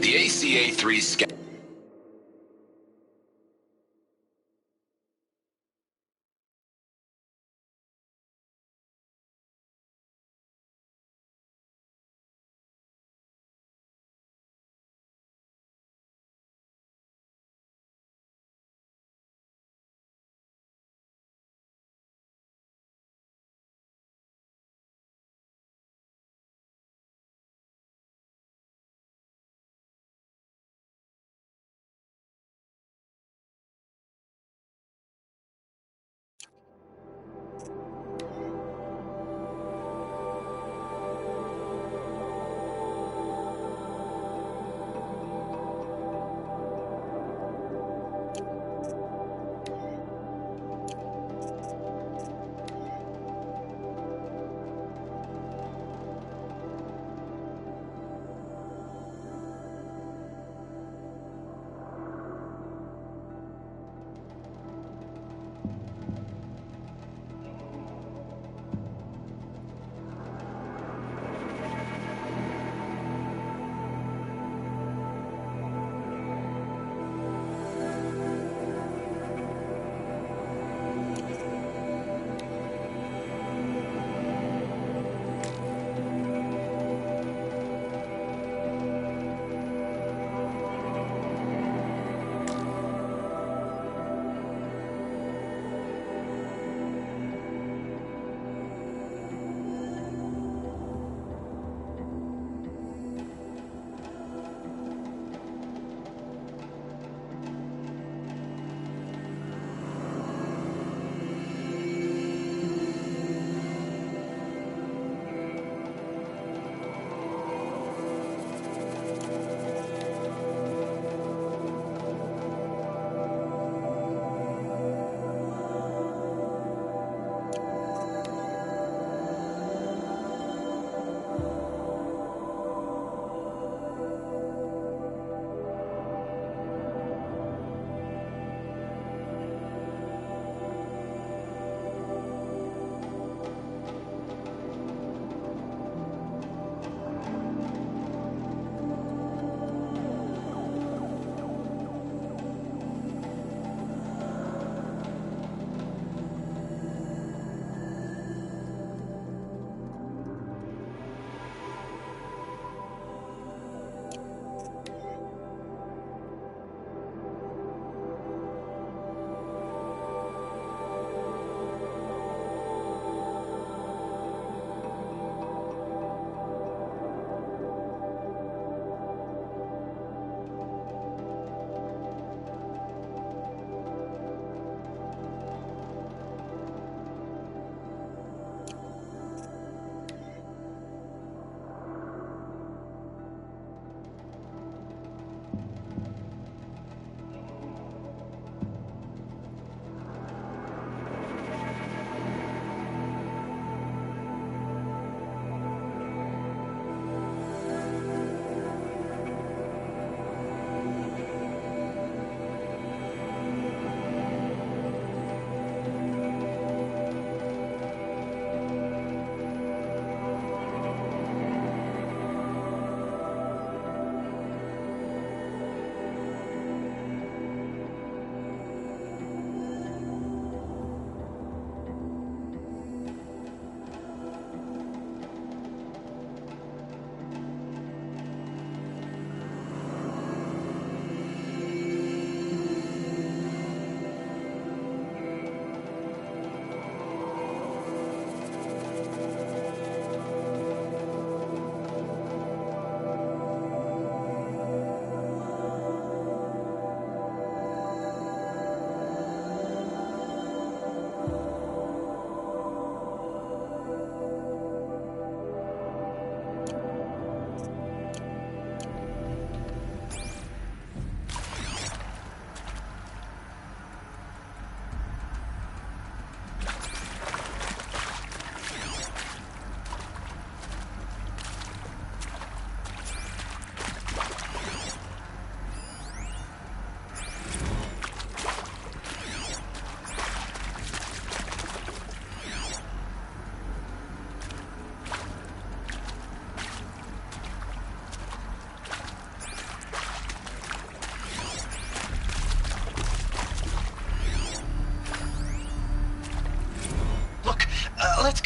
The ACA-3 scan.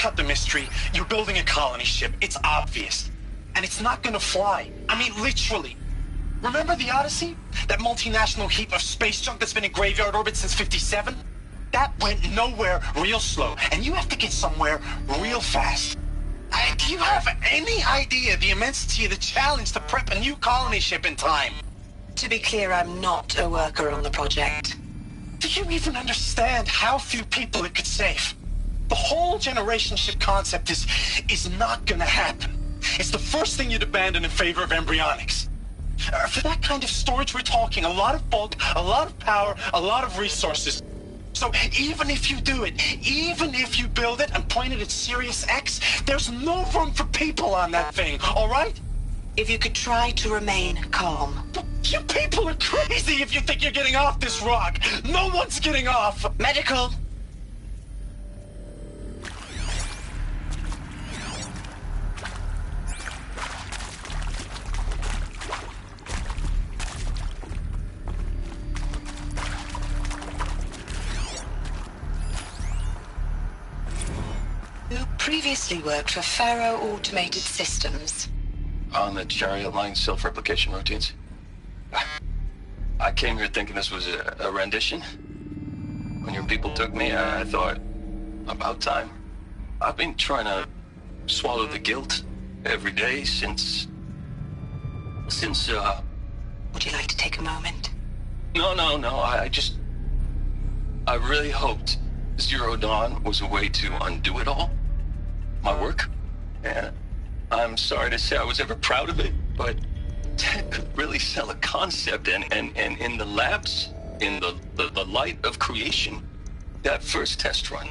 cut the mystery. You're building a colony ship. It's obvious. And it's not gonna fly. I mean, literally. Remember the Odyssey? That multinational heap of space junk that's been in graveyard orbit since 57? That went nowhere real slow. And you have to get somewhere real fast. Do you have any idea the immensity of the challenge to prep a new colony ship in time? To be clear, I'm not a worker on the project. Do you even understand how few people it could save? The whole generation ship concept is not gonna happen. It's the first thing you'd abandon in favor of embryonics. For that kind of storage, we're talking a lot of bulk, a lot of power, a lot of resources. So even if you do it, even if you build it and point it at Sirius X, there's no room for people on that thing, all right? If you could try to remain calm. You people are crazy if you think you're getting off this rock. No one's getting off. Medical. You previously worked for Faro Automated Systems. On the Chariot Line self-replication routines? I came here thinking this was a rendition. When your people took me, I thought, about time. I've been trying to swallow the guilt every day since... Would you like to take a moment? No, I really hoped Zero Dawn was a way to undo it all. My work. And I'm sorry to say I was ever proud of it, but Ted could really sell a concept, and in the labs, in the light of creation, that first test run,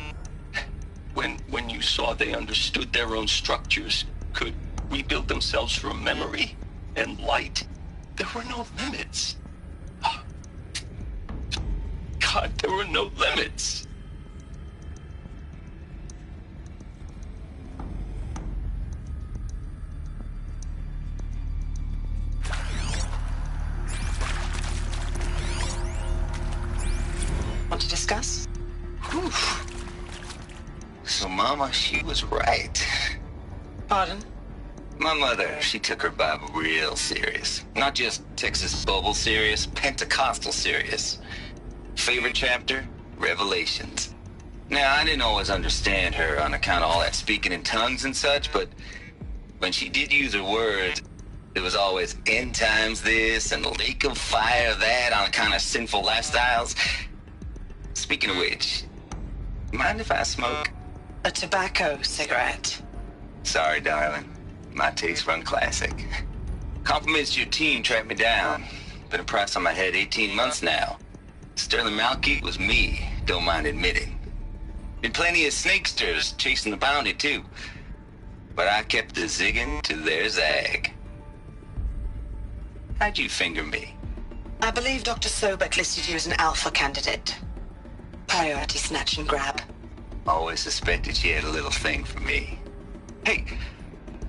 when you saw they understood their own structures, could rebuild themselves from memory and light, there were no limits. God, there were no limits. Want to discuss? Whew. So Mama, she was right. Pardon? My mother, she took her Bible real serious. Not just Texas Bubble serious, Pentecostal serious. Favorite chapter? Revelations. Now, I didn't always understand her on account of all that speaking in tongues and such, but when she did use her words, it was always end times this and lake of fire that on account of sinful lifestyles. Speaking of which, mind if I smoke? A tobacco cigarette. Sorry, darling. My taste run classic. Compliments to your team tracked me down. Been a price on my head 18 months now. Sterling Malkeet was me, don't mind admitting. Been plenty of snakesters chasing the bounty too. But I kept the zigging to their zag. How'd you finger me? I believe Dr. Sobek listed you as an alpha candidate. Priority snatch and grab. Always suspected she had a little thing for me. Hey,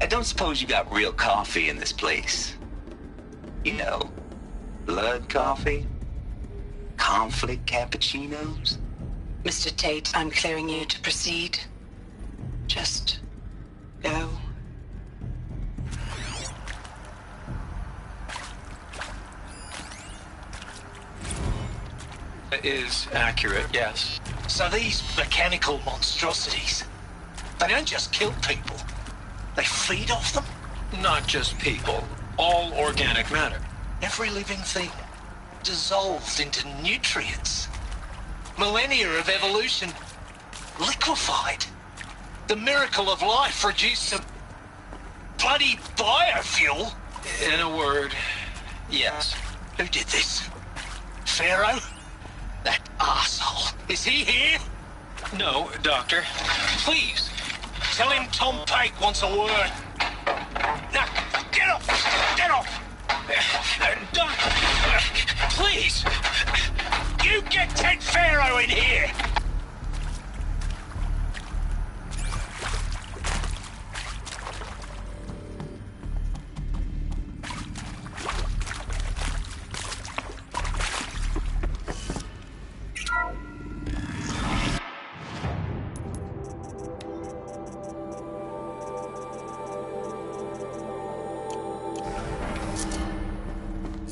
I don't suppose you got real coffee in this place. You know, blood coffee? Conflict cappuccinos? Mr. Tate, I'm clearing you to proceed. Just go. Is accurate, yes. So these mechanical monstrosities, they don't just kill people. They feed off them? Not just people. All organic matter. Every living thing dissolved into nutrients. Millennia of evolution liquefied. The miracle of life reduced some bloody biofuel. In a word, yes. Who did this? Pharaoh? That arsehole. Is he here? No, Doctor. Please, tell him Tom Pike wants a word. Now, get off! Get off! Doc, please! You get Ted Pharaoh in here!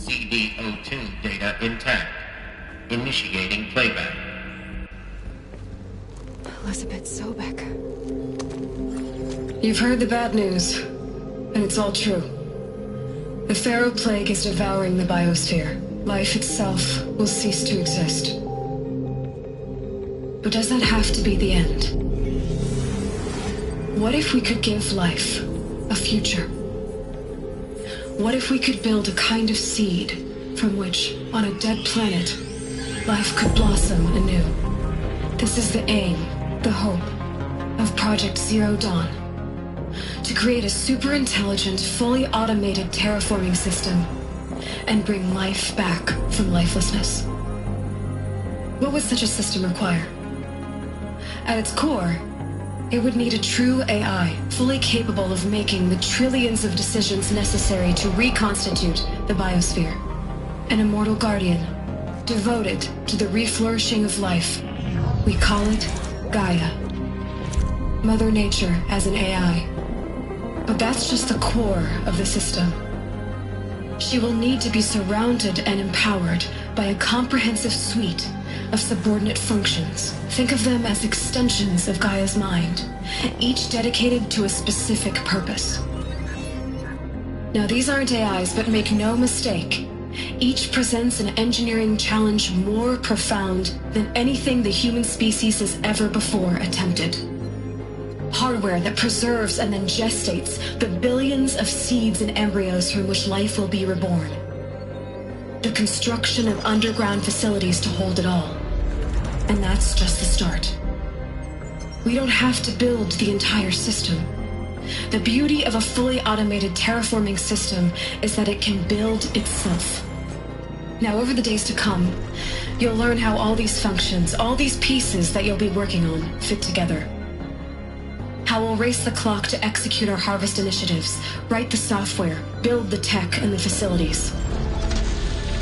CD02 data intact. Initiating playback. Elizabeth Sobek. You've heard the bad news, and it's all true. The Pharaoh Plague is devouring the biosphere. Life itself will cease to exist. But does that have to be the end? What if we could give life a future? What if we could build a kind of seed from which, on a dead planet, life could blossom anew? This is the aim, the hope, of Project Zero Dawn. To create a super-intelligent, fully automated terraforming system and bring life back from lifelessness. What would such a system require? At its core, it would need a true AI, fully capable of making the trillions of decisions necessary to reconstitute the biosphere. An immortal guardian, devoted to the reflourishing of life. We call it Gaia. Mother Nature as an AI. But that's just the core of the system. She will need to be surrounded and empowered by a comprehensive suite of subordinate functions. Think of them as extensions of Gaia's mind, each dedicated to a specific purpose. Now, these aren't AIs, but make no mistake, each presents an engineering challenge more profound than anything the human species has ever before attempted. Hardware that preserves and then gestates the billions of seeds and embryos from which life will be reborn. The construction of underground facilities to hold it all. And that's just the start. We don't have to build the entire system. The beauty of a fully automated terraforming system is that it can build itself. Now, over the days to come, you'll learn how all these functions, all these pieces that you'll be working on, fit together. How we'll race the clock to execute our harvest initiatives, write the software, build the tech and the facilities.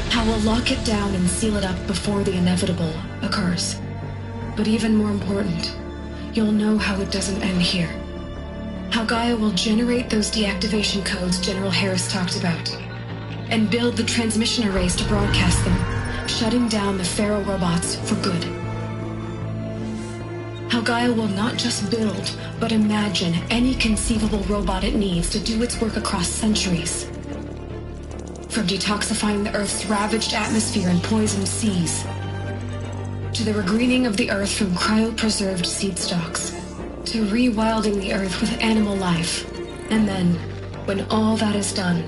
How we'll lock it down and seal it up before the inevitable occurs. But even more important, you'll know how it doesn't end here. How Gaia will generate those deactivation codes General Harris talked about, and build the transmission arrays to broadcast them, shutting down the Pharaoh robots for good. How Gaia will not just build, but imagine any conceivable robot it needs to do its work across centuries. From detoxifying the Earth's ravaged atmosphere and poisoned seas, to the regreening of the Earth from cryopreserved seed stalks, to rewilding the Earth with animal life. And then, when all that is done,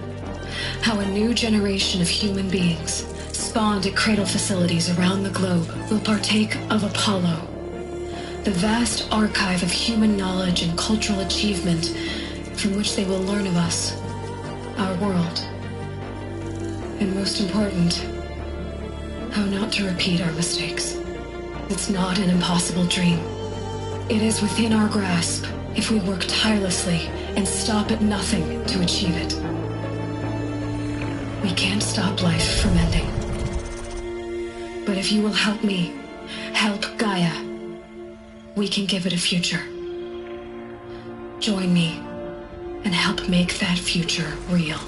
how a new generation of human beings, spawned at cradle facilities around the globe, will partake of Apollo, the vast archive of human knowledge and cultural achievement from which they will learn of us, our world. And most important, how not to repeat our mistakes. It's not an impossible dream. It is within our grasp if we work tirelessly and stop at nothing to achieve it. We can't stop life from ending. But if you will help me, help Gaia, we can give it a future. Join me and help make that future real.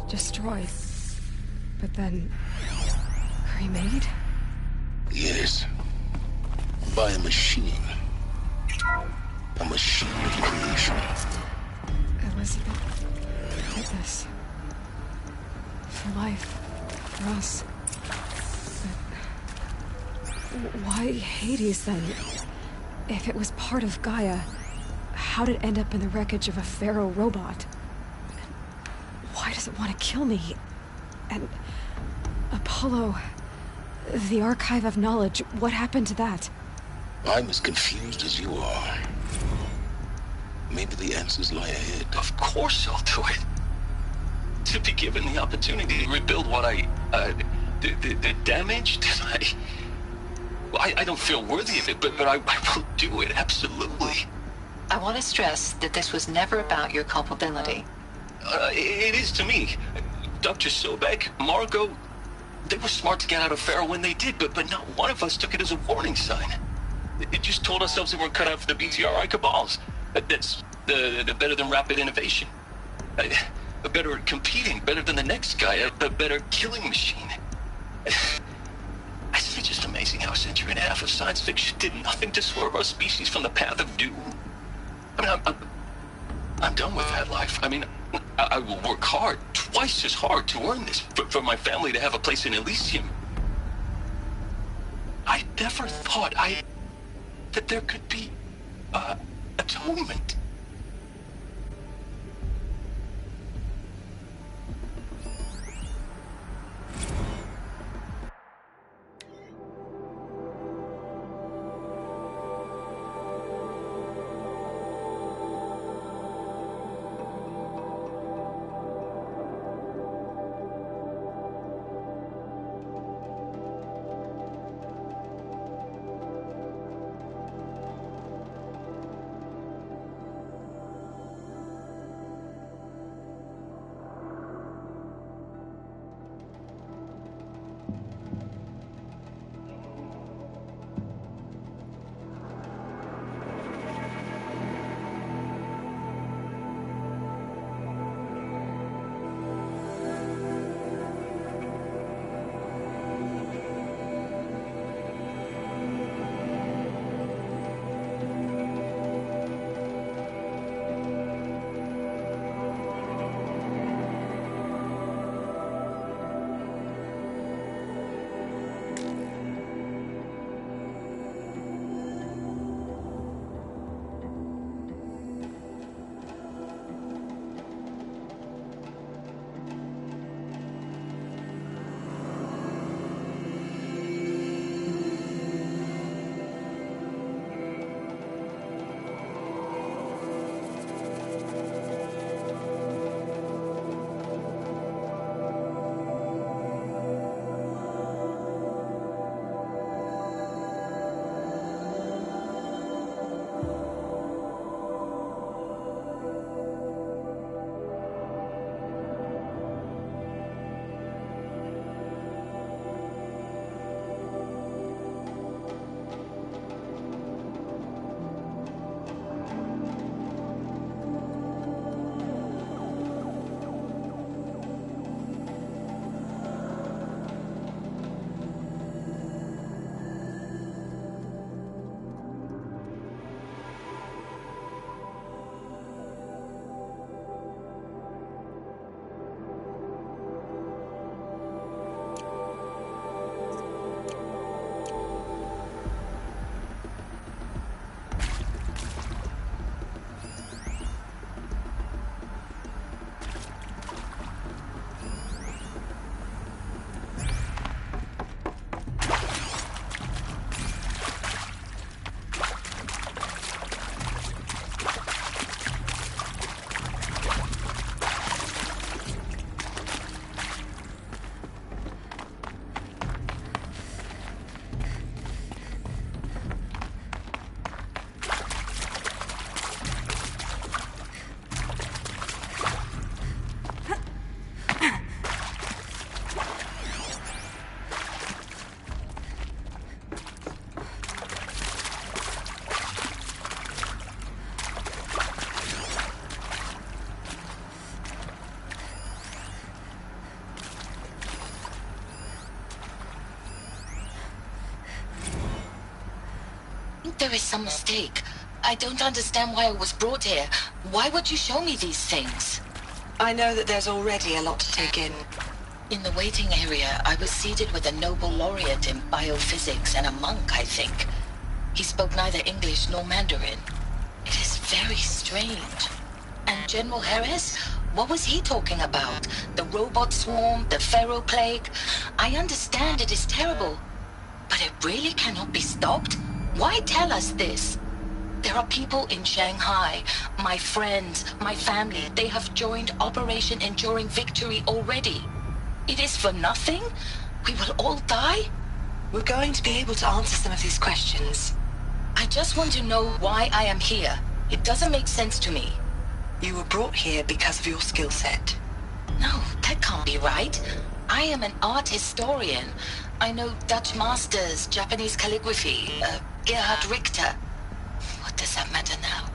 destroyed. But then... remade? Yes. By a machine. A machine of creation. Elizabeth did this. For life. For us. But... why Hades, then? If it was part of Gaia, how did it end up in the wreckage of a Pharaoh robot? And why does it want to kill me? And... Apollo... the Archive of Knowledge, what happened to that? I'm as confused as you are. Maybe the answers lie ahead. Of course I'll do it. To be given the opportunity to rebuild what the damage that I don't feel worthy of it, but I will do it, absolutely. I want to stress that this was never about your culpability. It is to me. Dr. Sobek, Margot, they were smart to get out of Pharaoh when they did, but not one of us took it as a warning sign. It just told ourselves they weren't cut out for the BTRI cabals. That's the better than rapid innovation. Better at competing, better than the next guy, a better killing machine. It's just amazing how a century and a half of science fiction did nothing to swerve our species from the path of doom. I mean, I'm done with that life. I mean, I will work hard, twice as hard to earn this, for my family to have a place in Elysium. I never thought that there could be, atonement. There is some mistake. I don't understand why I was brought here. Why would you show me these things? I know that there's already a lot to take in. In the waiting area, I was seated with a Nobel laureate in biophysics and a monk, I think. He spoke neither English nor Mandarin. It is very strange. And General Harris? What was he talking about? The robot swarm? The Pharaoh plague? I understand it is terrible. But it really cannot be stopped? Why tell us this? There are people in Shanghai, my friends, my family. They have joined Operation Enduring Victory already. It is for nothing? We will all die? We're going to be able to answer some of these questions. I just want to know why I am here. It doesn't make sense to me. You were brought here because of your skill set. No, that can't be right. I am an art historian. I know Dutch masters, Japanese calligraphy, Gerhard Richter. What does that matter now?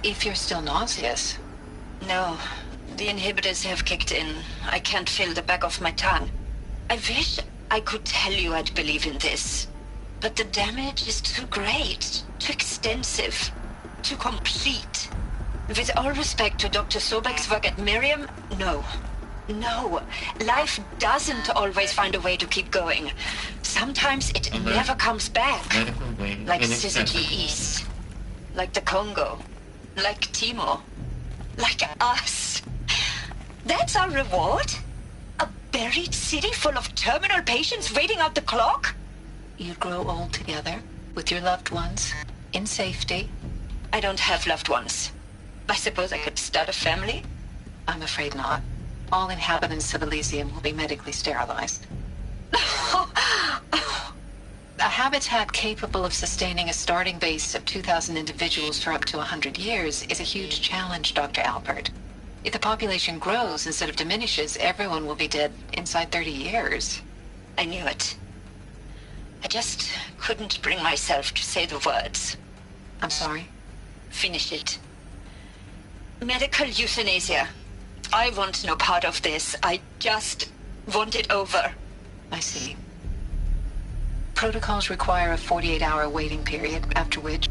If you're still nauseous. No, the inhibitors have kicked in. I can't feel the back of my tongue. I wish I could tell you I'd believe in this. But the damage is too great, too extensive, too complete. With all respect to Dr. Sobek's work at Miriam, no. No, life doesn't always find a way to keep going. Sometimes it never comes back. Like Syzygy East. like the Congo, like Timo, like us. That's our reward? A buried city full of terminal patients waiting out the clock? You'd grow old together, with your loved ones, in safety. I don't have loved ones. I suppose I could start a family? I'm afraid not. All inhabitants of Elysium will be medically sterilized. A habitat capable of sustaining a starting base of 2,000 individuals for up to 100 years is a huge challenge, Dr. Alpert. If the population grows instead of diminishes, everyone will be dead inside 30 years. I knew it. I just couldn't bring myself to say the words. I'm sorry? Finish it. Medical euthanasia. I want no part of this. I just want it over. I see. Protocols require a 48-hour waiting period, after which...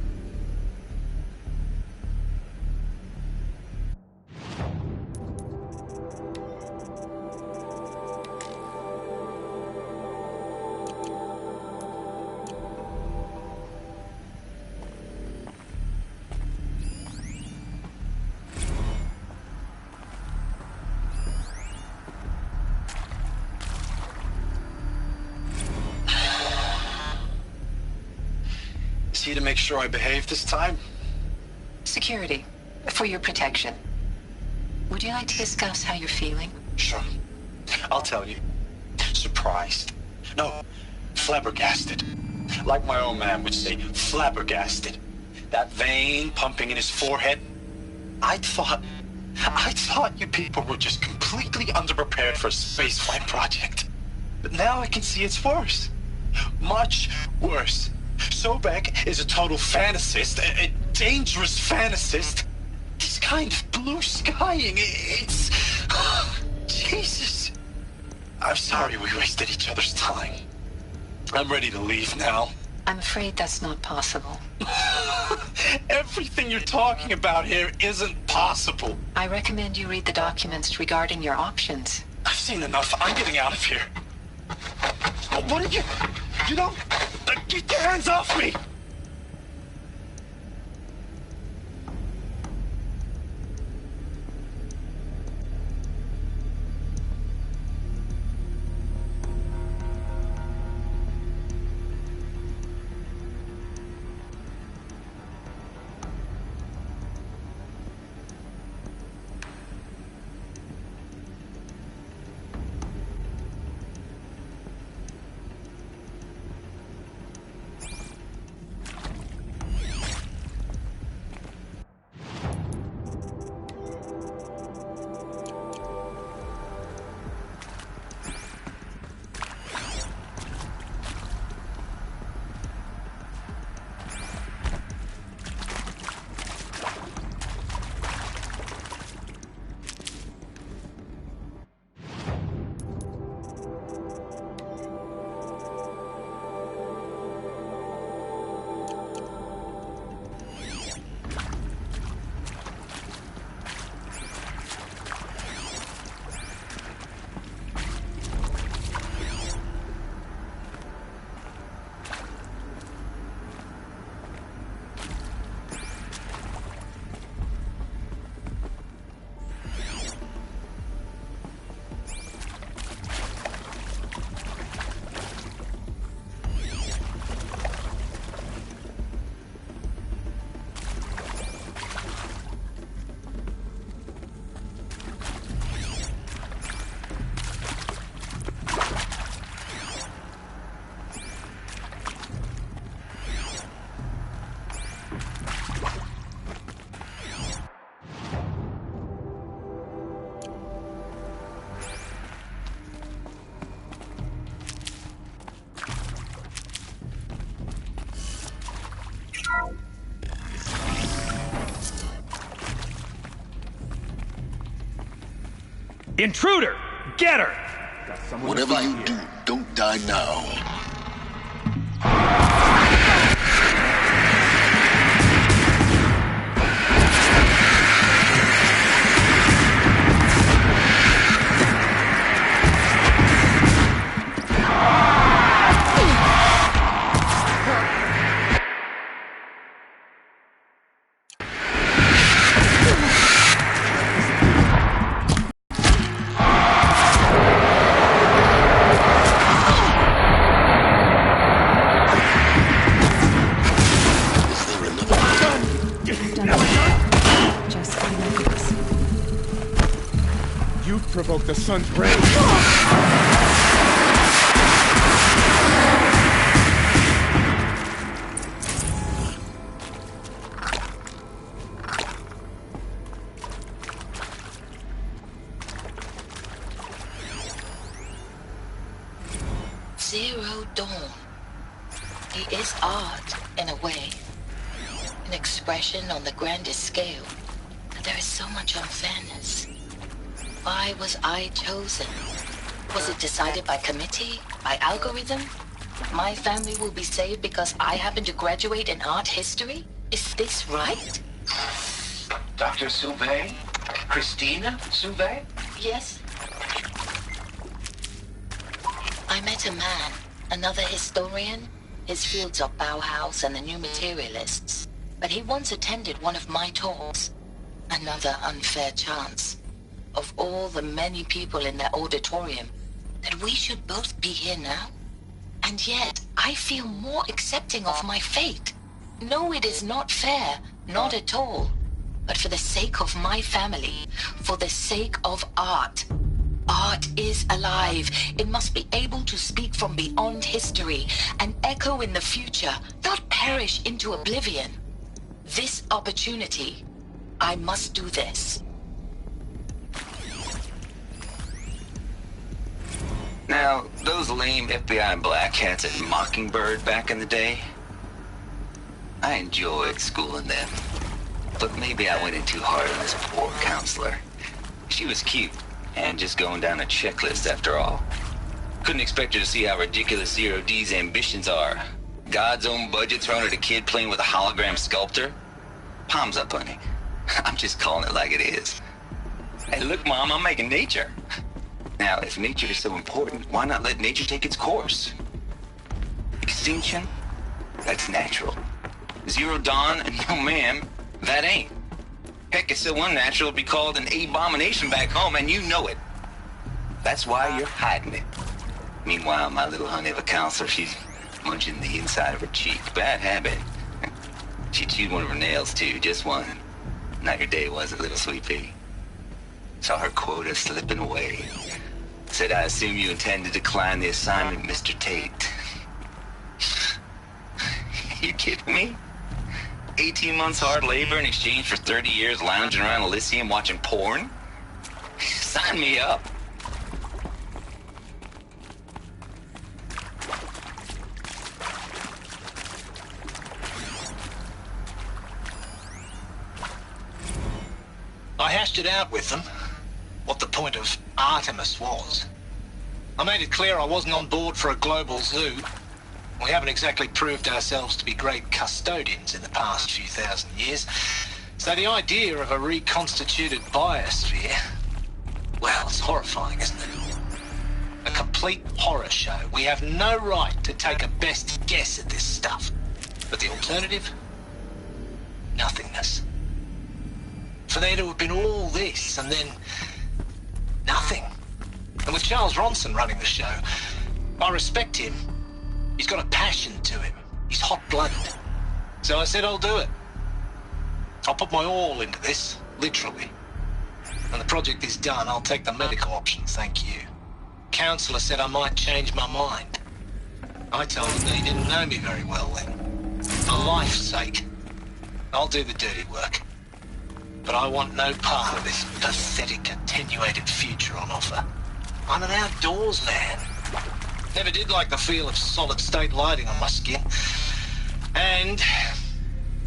Is he to make sure I behave this time? Security, for your protection. Would you like to discuss how you're feeling? Sure. I'll tell you. Surprised. No, flabbergasted. Like my old man would say, flabbergasted. That vein pumping in his forehead. I thought you people were just completely underprepared for a spaceflight project. But now I can see it's worse. Much worse. Sobek is a total fantasist, a dangerous fantasist. He's kind of blue skying. It's... Jesus. I'm sorry we wasted each other's time. I'm ready to leave now. I'm afraid that's not possible. Everything you're talking about here isn't possible. I recommend you read the documents regarding your options. I've seen enough. I'm getting out of here. What are you... You don't... Get your hands off me! Intruder! Get her! Whatever you do, don't die now. provoke the sun's rays. Zero Dawn. It is art, in a way. An expression on the grandest scale. But there is so much unfairness. Why was I chosen? Was it decided by committee? By algorithm? My family will be saved because I happen to graduate in art history? Is this right? Dr. Sauvé? Christina Sauvé? Yes. I met a man, another historian. His fields are Bauhaus and the New Materialists. But he once attended one of my talks. Another unfair chance. Of all the many people in that auditorium, that we should both be here now? And yet, I feel more accepting of my fate. No, it is not fair. Not at all. But for the sake of my family, for the sake of art. Art is alive. It must be able to speak from beyond history and echo in the future, not perish into oblivion. This opportunity, I must do this. Now, those lame FBI black hats at Mockingbird back in the day, I enjoyed schooling them. But maybe I went in too hard on this poor counselor. She was cute, and just going down a checklist after all. Couldn't expect her to see how ridiculous Zero D's ambitions are. God's own budget thrown at a kid playing with a hologram sculptor? Palms up, honey. I'm just calling it like it is. Hey, look, Mom, I'm making nature. Now, if nature is so important, why not let nature take its course? Extinction? That's natural. Zero Dawn? No, ma'am, that ain't. Heck, it's so unnatural it'd be called an abomination back home, and you know it. That's why you're hiding it. Meanwhile, my little honey of a counselor, she's munching the inside of her cheek. Bad habit. She chewed one of her nails, too, just one. Not your day, was it, little sweet pea? Saw her quota slipping away. Said, I assume you intend to decline the assignment, Mr. Tate. You kidding me? 18 months hard labor in exchange for 30 years lounging around Elysium watching porn? Sign me up. I hashed it out with them, what the point of Artemis was. I made it clear I wasn't on board for a global zoo. We haven't exactly proved ourselves to be great custodians in the past few thousand years. So the idea of a reconstituted biosphere, well, it's horrifying, isn't it? A complete horror show. We have no right to take a best guess at this stuff. But the alternative? Nothingness. For there to have been all this, and then nothing. And with Charles Ronson running the show, I respect him. He's got a passion to him. He's hot-blooded. So I said I'll do it. I'll put my all into this, literally. When the project is done, I'll take the medical option, thank you. Counselor said I might change my mind. I told him that he didn't know me very well then. For life's sake, I'll do the dirty work. But I want no part of this pathetic, attenuated future on offer. I'm an outdoors man. Never did like the feel of solid-state lighting on my skin. And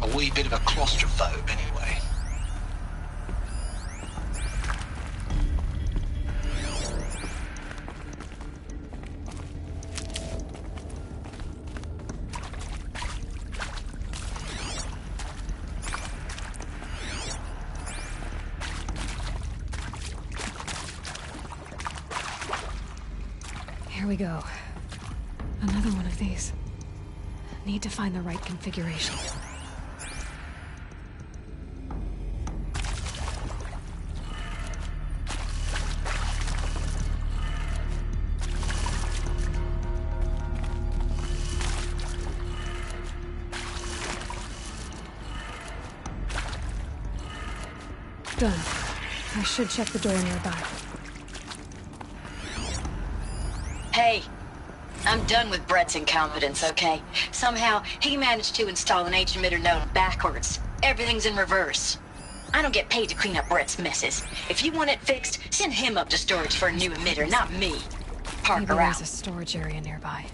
a wee bit of a claustrophobe, anyway. Here we go. Another one of these. Need to find the right configuration. Done. I should check the door nearby. Hey, I'm done with Brett's incompetence, okay? Somehow, he managed to install an H-emitter node backwards. Everything's in reverse. I don't get paid to clean up Brett's messes. If you want it fixed, send him up to storage for a new emitter, not me. Parker Maybe out. there's a storage area nearby.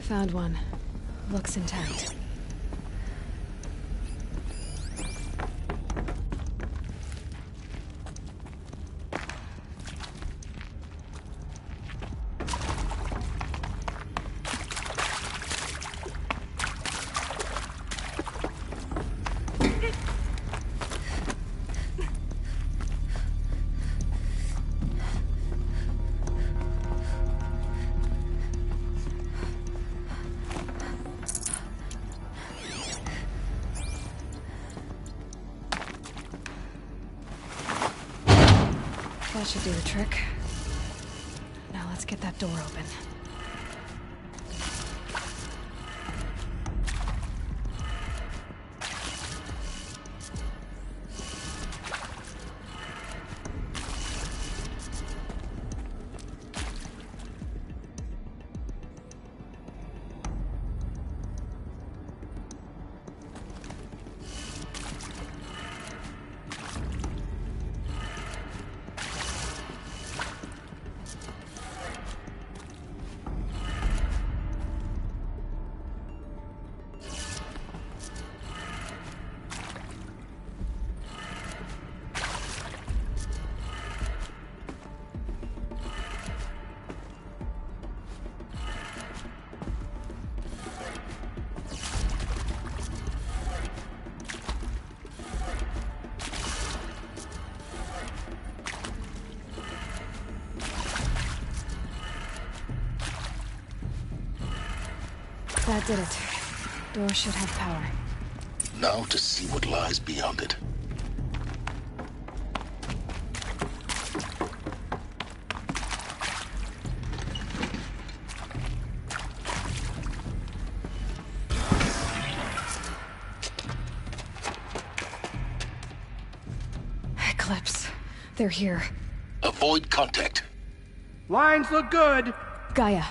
Found one. Looks intact. That should do the trick. Now let's get that door open. That did it. Door should have power. Now to see what lies beyond it. Eclipse. They're here. Avoid contact. Lines look good. Gaia.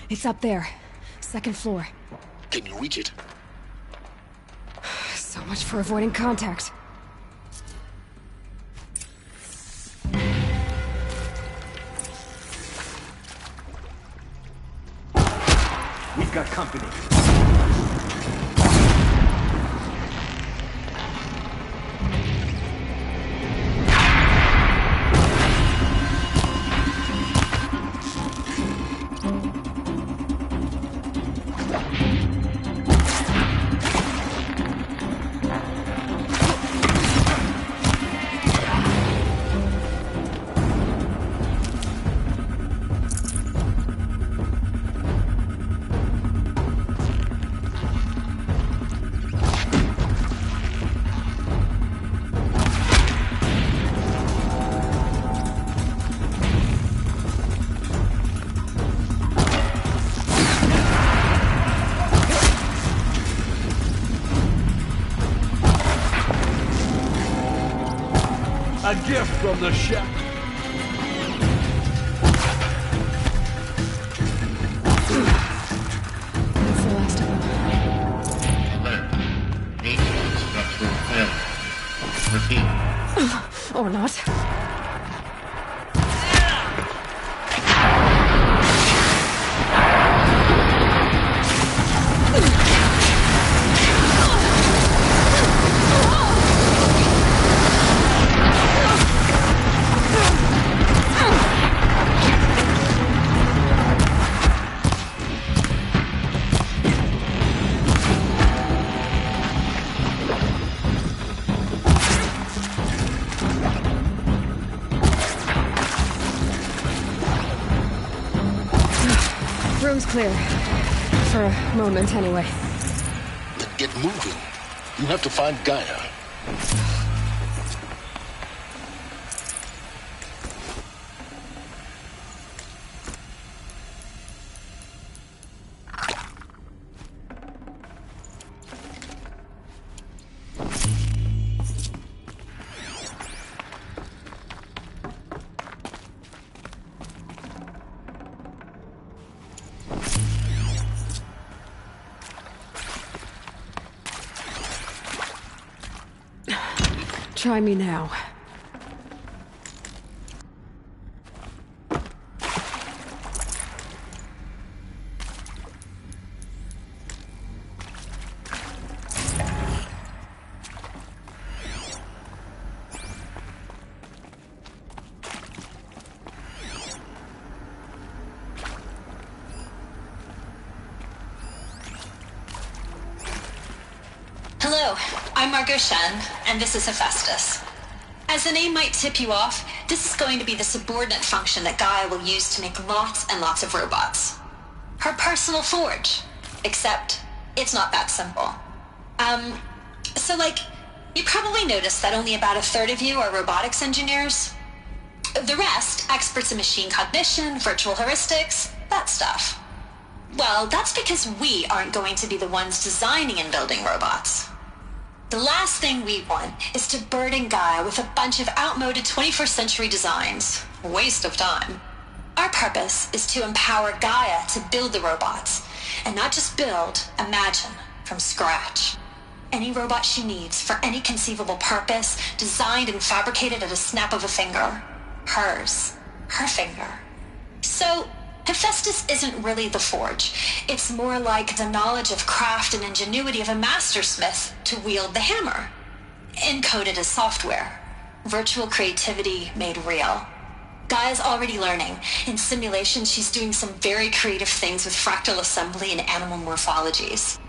It's up there. Second floor. Can you reach it? So much for avoiding contact. We've got company. A gift from the chef. That's the last of them. Alert. Maintenance structural failure. Repeat. Or not. Room's clear. For a moment, anyway. Then get moving. You have to find Gaia. Try me now. Hello, I'm Margot Shen, and this is Hephaestus. As the name might tip you off, this is going to be the subordinate function that Gaia will use to make lots and lots of robots. Her personal forge. Except, it's not that simple. You probably noticed that only about a third of you are robotics engineers. The rest, experts in machine cognition, virtual heuristics, that stuff. Well, that's because we aren't going to be the ones designing and building robots. The last thing we want is to burden Gaia with a bunch of outmoded 21st century designs. Waste of time. Our purpose is to empower Gaia to build the robots, and not just build, imagine, from scratch. Any robot she needs for any conceivable purpose, designed and fabricated at a snap of a finger. Hers. Her finger. So, Hephaestus isn't really the forge. It's more like the knowledge of craft and ingenuity of a mastersmith to wield the hammer. Encoded as software. Virtual creativity made real. Gaia's already learning. In simulation, she's doing some very creative things with fractal assembly and animal morphologies.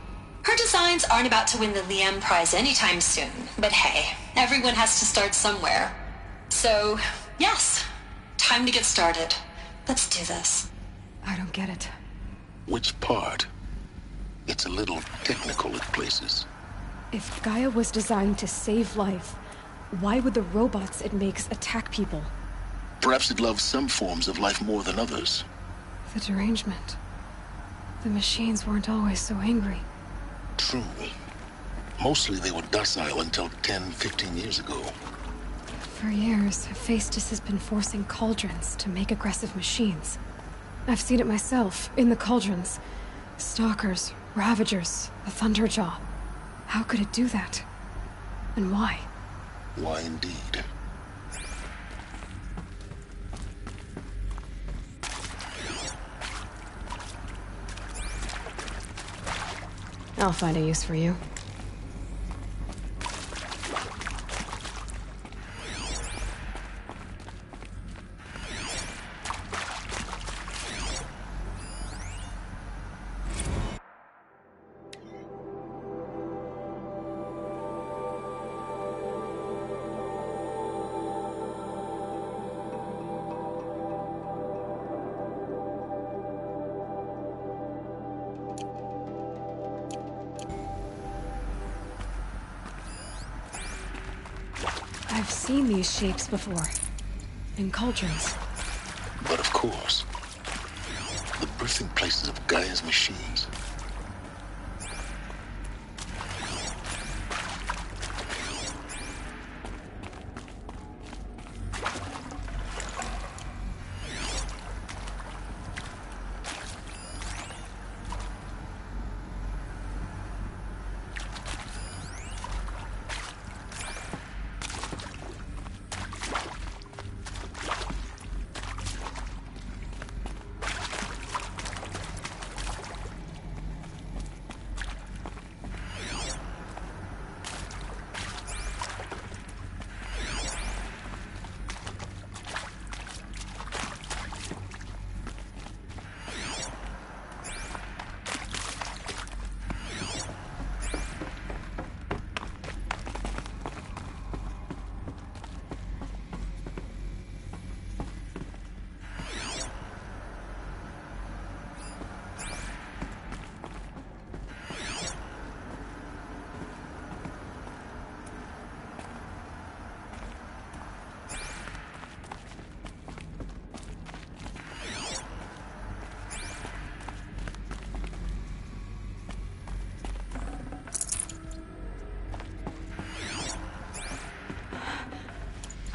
Her designs aren't about to win the Liam Prize anytime soon, but hey, everyone has to start somewhere. So, yes, time to get started. Let's do this. I don't get it. Which part? It's a little technical at places. If Gaia was designed to save life, why would the robots it makes attack people? Perhaps it loves some forms of life more than others. The derangement. The machines weren't always so angry. True. Mostly they were docile until 10, 15 years ago. For years, Hephaestus has been forcing cauldrons to make aggressive machines. I've seen it myself, in the cauldrons. Stalkers, Ravagers, the Thunderjaw. How could it do that? And why? Why indeed? I'll find a use for you. I've seen these shapes before. In cauldrons. But of course, the birthing places of Gaia's machines.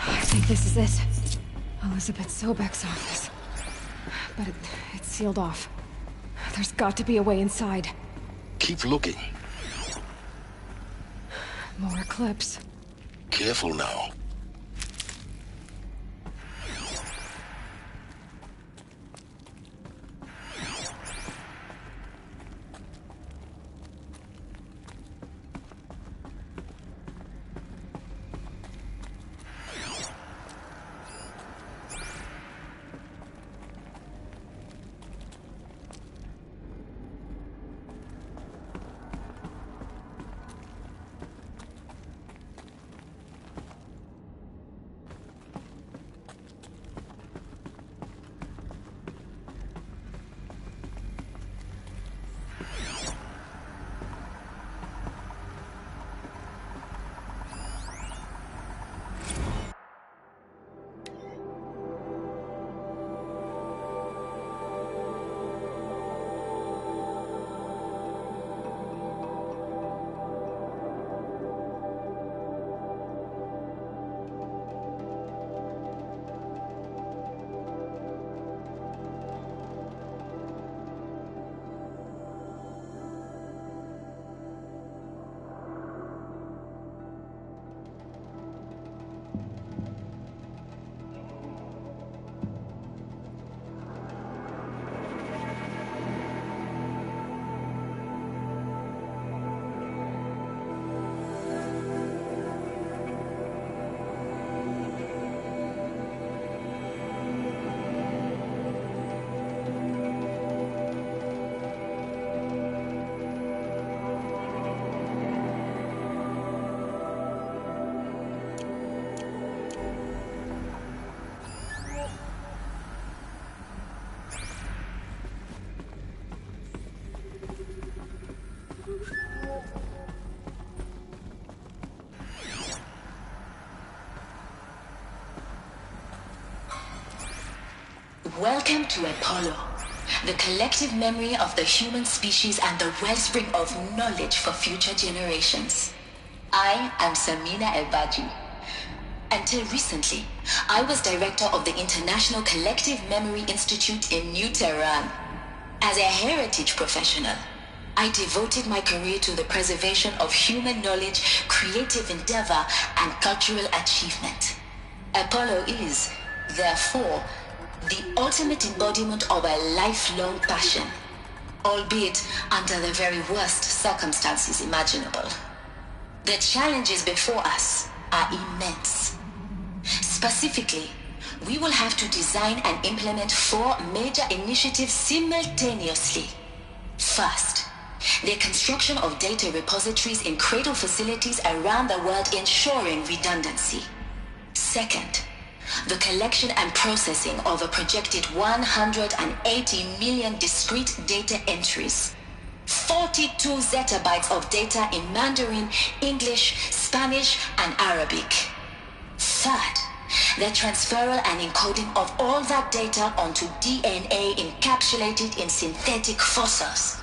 I think this is it. Elizabeth Sobek's office. But it's sealed off. There's got to be a way inside. Keep looking. More clips. Careful now. Welcome to Apollo, the collective memory of the human species and the wellspring of knowledge for future generations. I am Samina Elbaji. Until recently, I was director of the International Collective Memory Institute in New Tehran. As a heritage professional, I devoted my career to the preservation of human knowledge, creative endeavor, and cultural achievement. Apollo is, therefore, the ultimate embodiment of a lifelong passion, albeit under the very worst circumstances imaginable. The challenges before us are immense. Specifically, we will have to design and implement 4 major initiatives simultaneously. First, the construction of data repositories in cradle facilities around the world ensuring redundancy. Second, the collection and processing of a projected 180 million discrete data entries, 42 zettabytes of data in Mandarin, English, Spanish, and Arabic. Third, the transferal and encoding of all that data onto DNA encapsulated in synthetic fossils.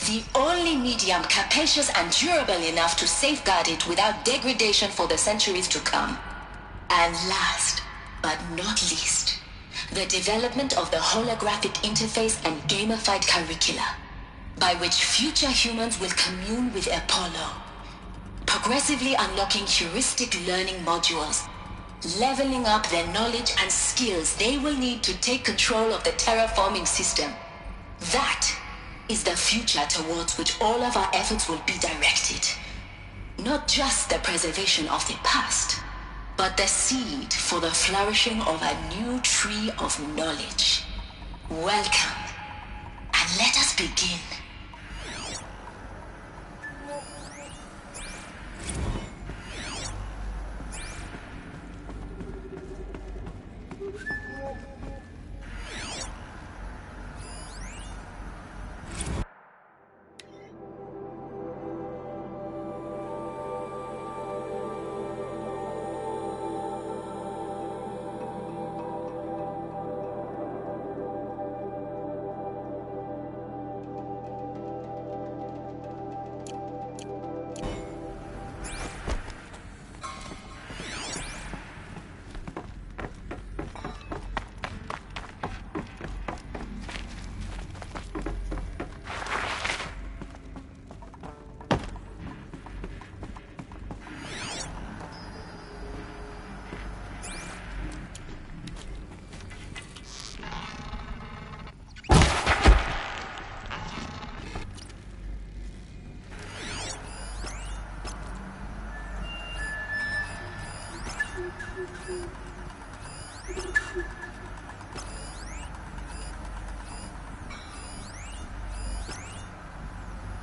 The only medium capacious and durable enough to safeguard it without degradation for the centuries to come. And last, but not least, the development of the holographic interface and gamified curricula, by which future humans will commune with Apollo, progressively unlocking heuristic learning modules, leveling up their knowledge and skills they will need to take control of the terraforming system. That is the future towards which all of our efforts will be directed. Not just the preservation of the past, but the seed for the flourishing of a new tree of knowledge. Welcome, and let us begin.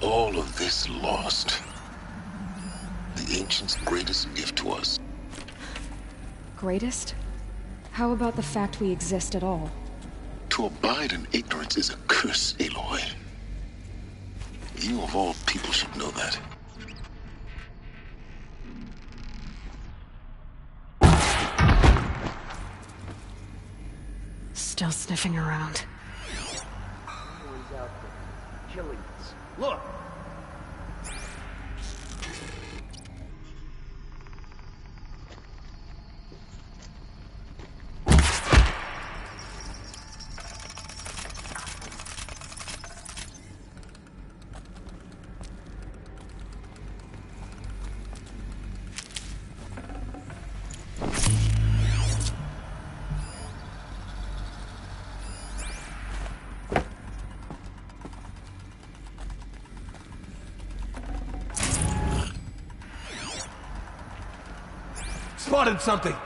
All of this lost. The Ancients' greatest gift to us. Greatest? How about the fact we exist at all? To abide in ignorance is a curse, Aloy. You of all people should know that. Still sniffing around. Someone's out there killing us. Look! Spotted something!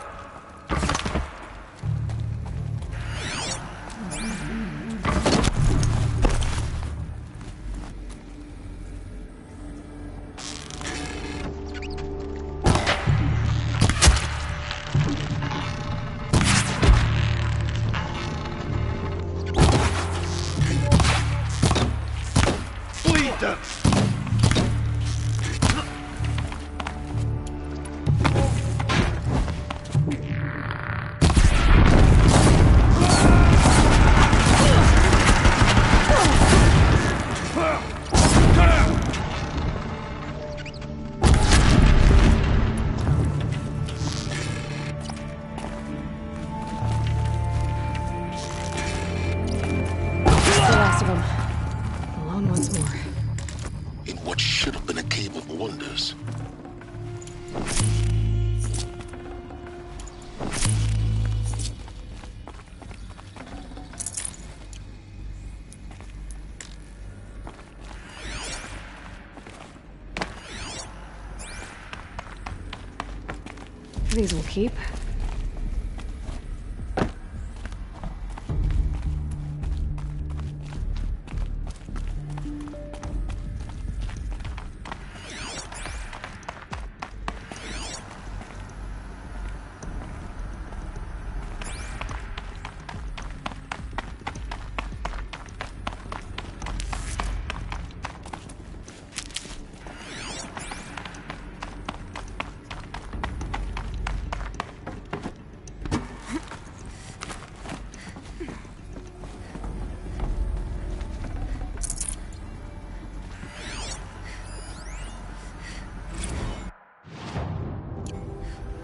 Bleed them! of these will keep.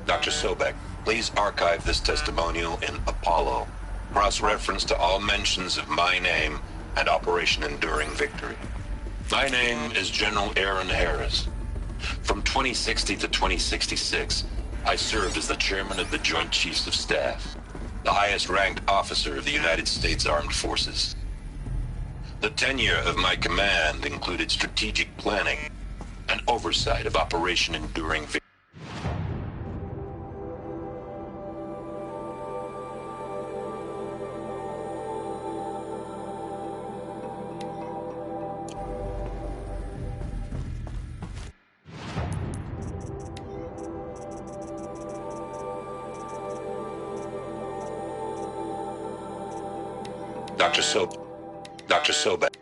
Dr. Sobek, please archive this testimonial in Apollo. Cross-reference to all mentions of my name and Operation Enduring Victory. My name is General Aaron Harris. From 2060 to 2066, I served as the chairman of the Joint Chiefs of Staff, the highest-ranked officer of the United States Armed Forces. The tenure of my command included strategic planning and oversight of Operation Enduring Victory. Dr. Sobek,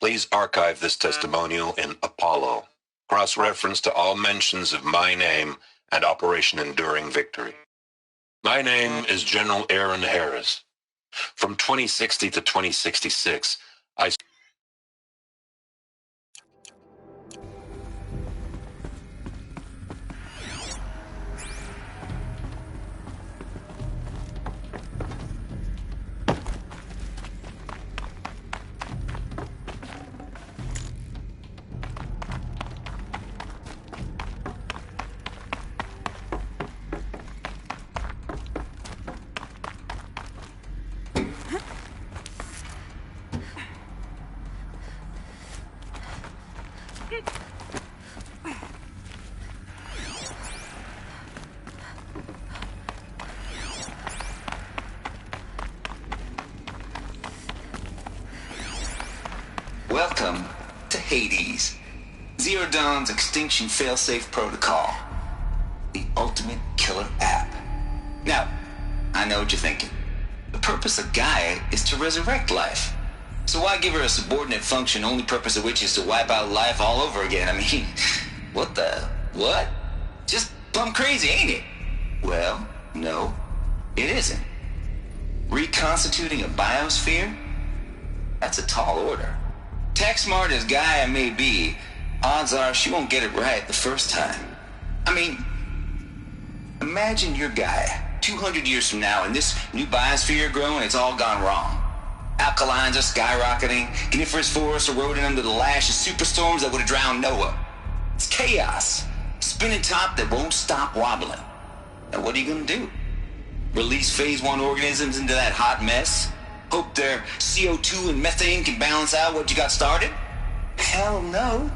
please archive this testimonial in Apollo. Cross-reference to all mentions of my name and Operation Enduring Victory. My name is General Aaron Harris. From 2060 to 2066, I... Welcome to Hades, Zero Dawn's extinction failsafe protocol, the ultimate killer app. Now, I know what you're thinking. The purpose of Gaia is to resurrect life. So why give her a subordinate function, only purpose of which is to wipe out life all over again? I mean, what? Just plumb crazy, ain't it? Well, no, it isn't. Reconstituting a biosphere? That's a tall order. Tech smart as Gaia may be, odds are she won't get it right the first time. I mean, imagine you're Gaia 200 years from now and this new biosphere growing, it's all gone wrong. Alkalines are skyrocketing, coniferous forests eroding under the lash of superstorms that would have drowned Noah. It's chaos, spinning top that won't stop wobbling. Now what are you gonna do? Release phase 1 organisms into that hot mess? Hope their CO2 and methane can balance out what you got started? Hell no.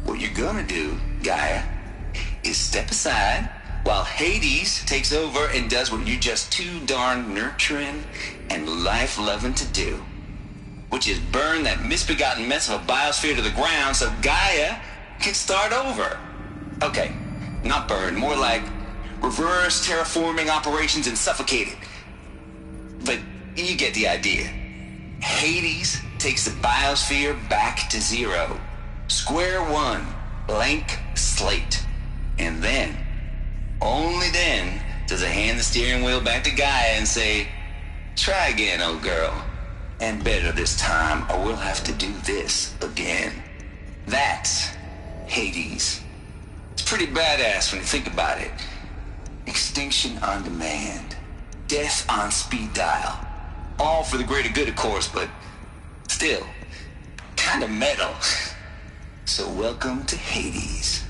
What you're gonna do, Gaia, is step aside while Hades takes over and does what you're just too darn nurturing and life-loving to do, which is burn that misbegotten mess of a biosphere to the ground so Gaia can start over. Okay, not burn, more like reverse terraforming operations and suffocate it. But you get the idea. Hades takes the biosphere back to zero. Square one, blank slate. And then, only then, does it hand the steering wheel back to Gaia and say, try again, old girl. And better this time, or we'll have to do this again. That's Hades. It's pretty badass when you think about it. Extinction on demand. Death on speed dial. All for the greater good, of course, but still, kind of metal. So welcome to Hades.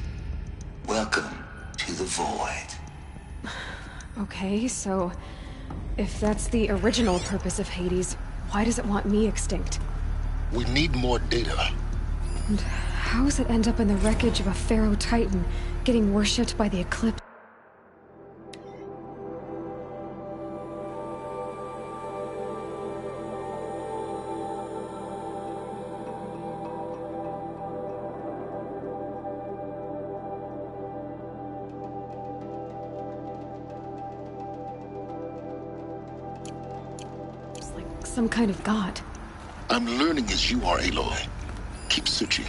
Welcome to the void. Okay, so if that's the original purpose of Hades, why does it want me extinct? We need more data. And how does it end up in the wreckage of a Pharaoh Titan, getting worshipped by the Eclipse? like some kind of god. I'm learning as you are, Aloy. Keep searching.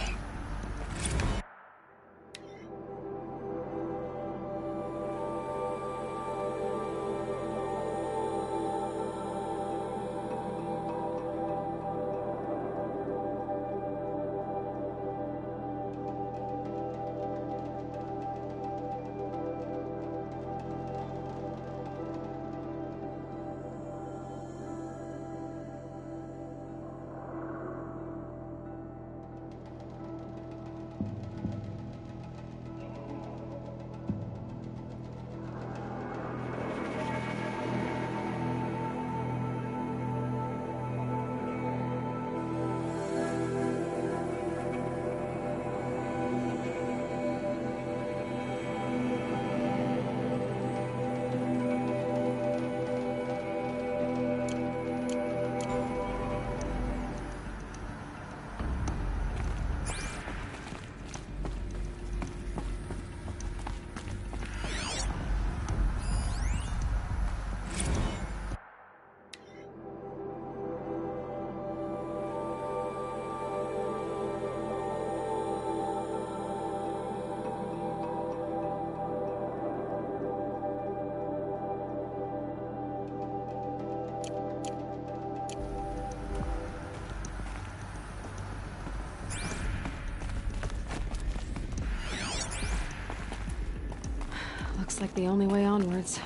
Looks like the only way onwards.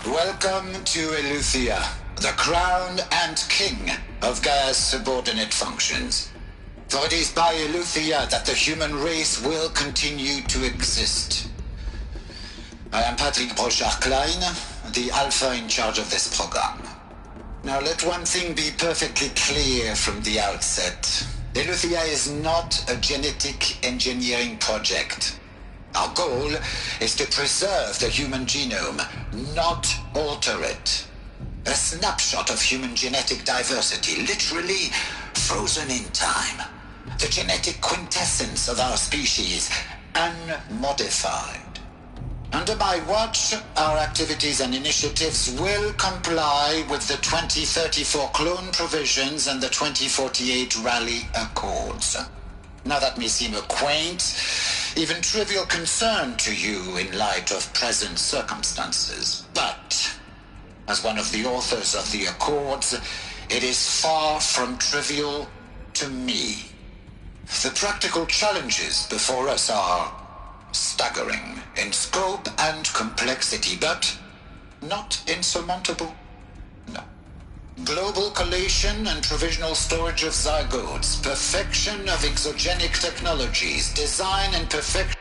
Welcome to Eleuthia, the crown and king of Gaia's subordinate functions. For it is by Eleuthia that the human race will continue to exist. I am Patrick Brochard-Klein, the Alpha in charge of this program. Now let one thing be perfectly clear from the outset. Eleuthia is not a genetic engineering project. Our goal is to preserve the human genome, not alter it. A snapshot of human genetic diversity, literally frozen in time. The genetic quintessence of our species, unmodified. Under my watch, our activities and initiatives will comply with the 2034 clone provisions and the 2048 Rally Accords. Now that may seem a quaint, even trivial concern to you in light of present circumstances, but as one of the authors of the Accords, it is far from trivial to me. The practical challenges before us are staggering in scope and complexity, but not insurmountable. No. Global collation and provisional storage of zygotes, perfection of exogenic technologies, design and perfection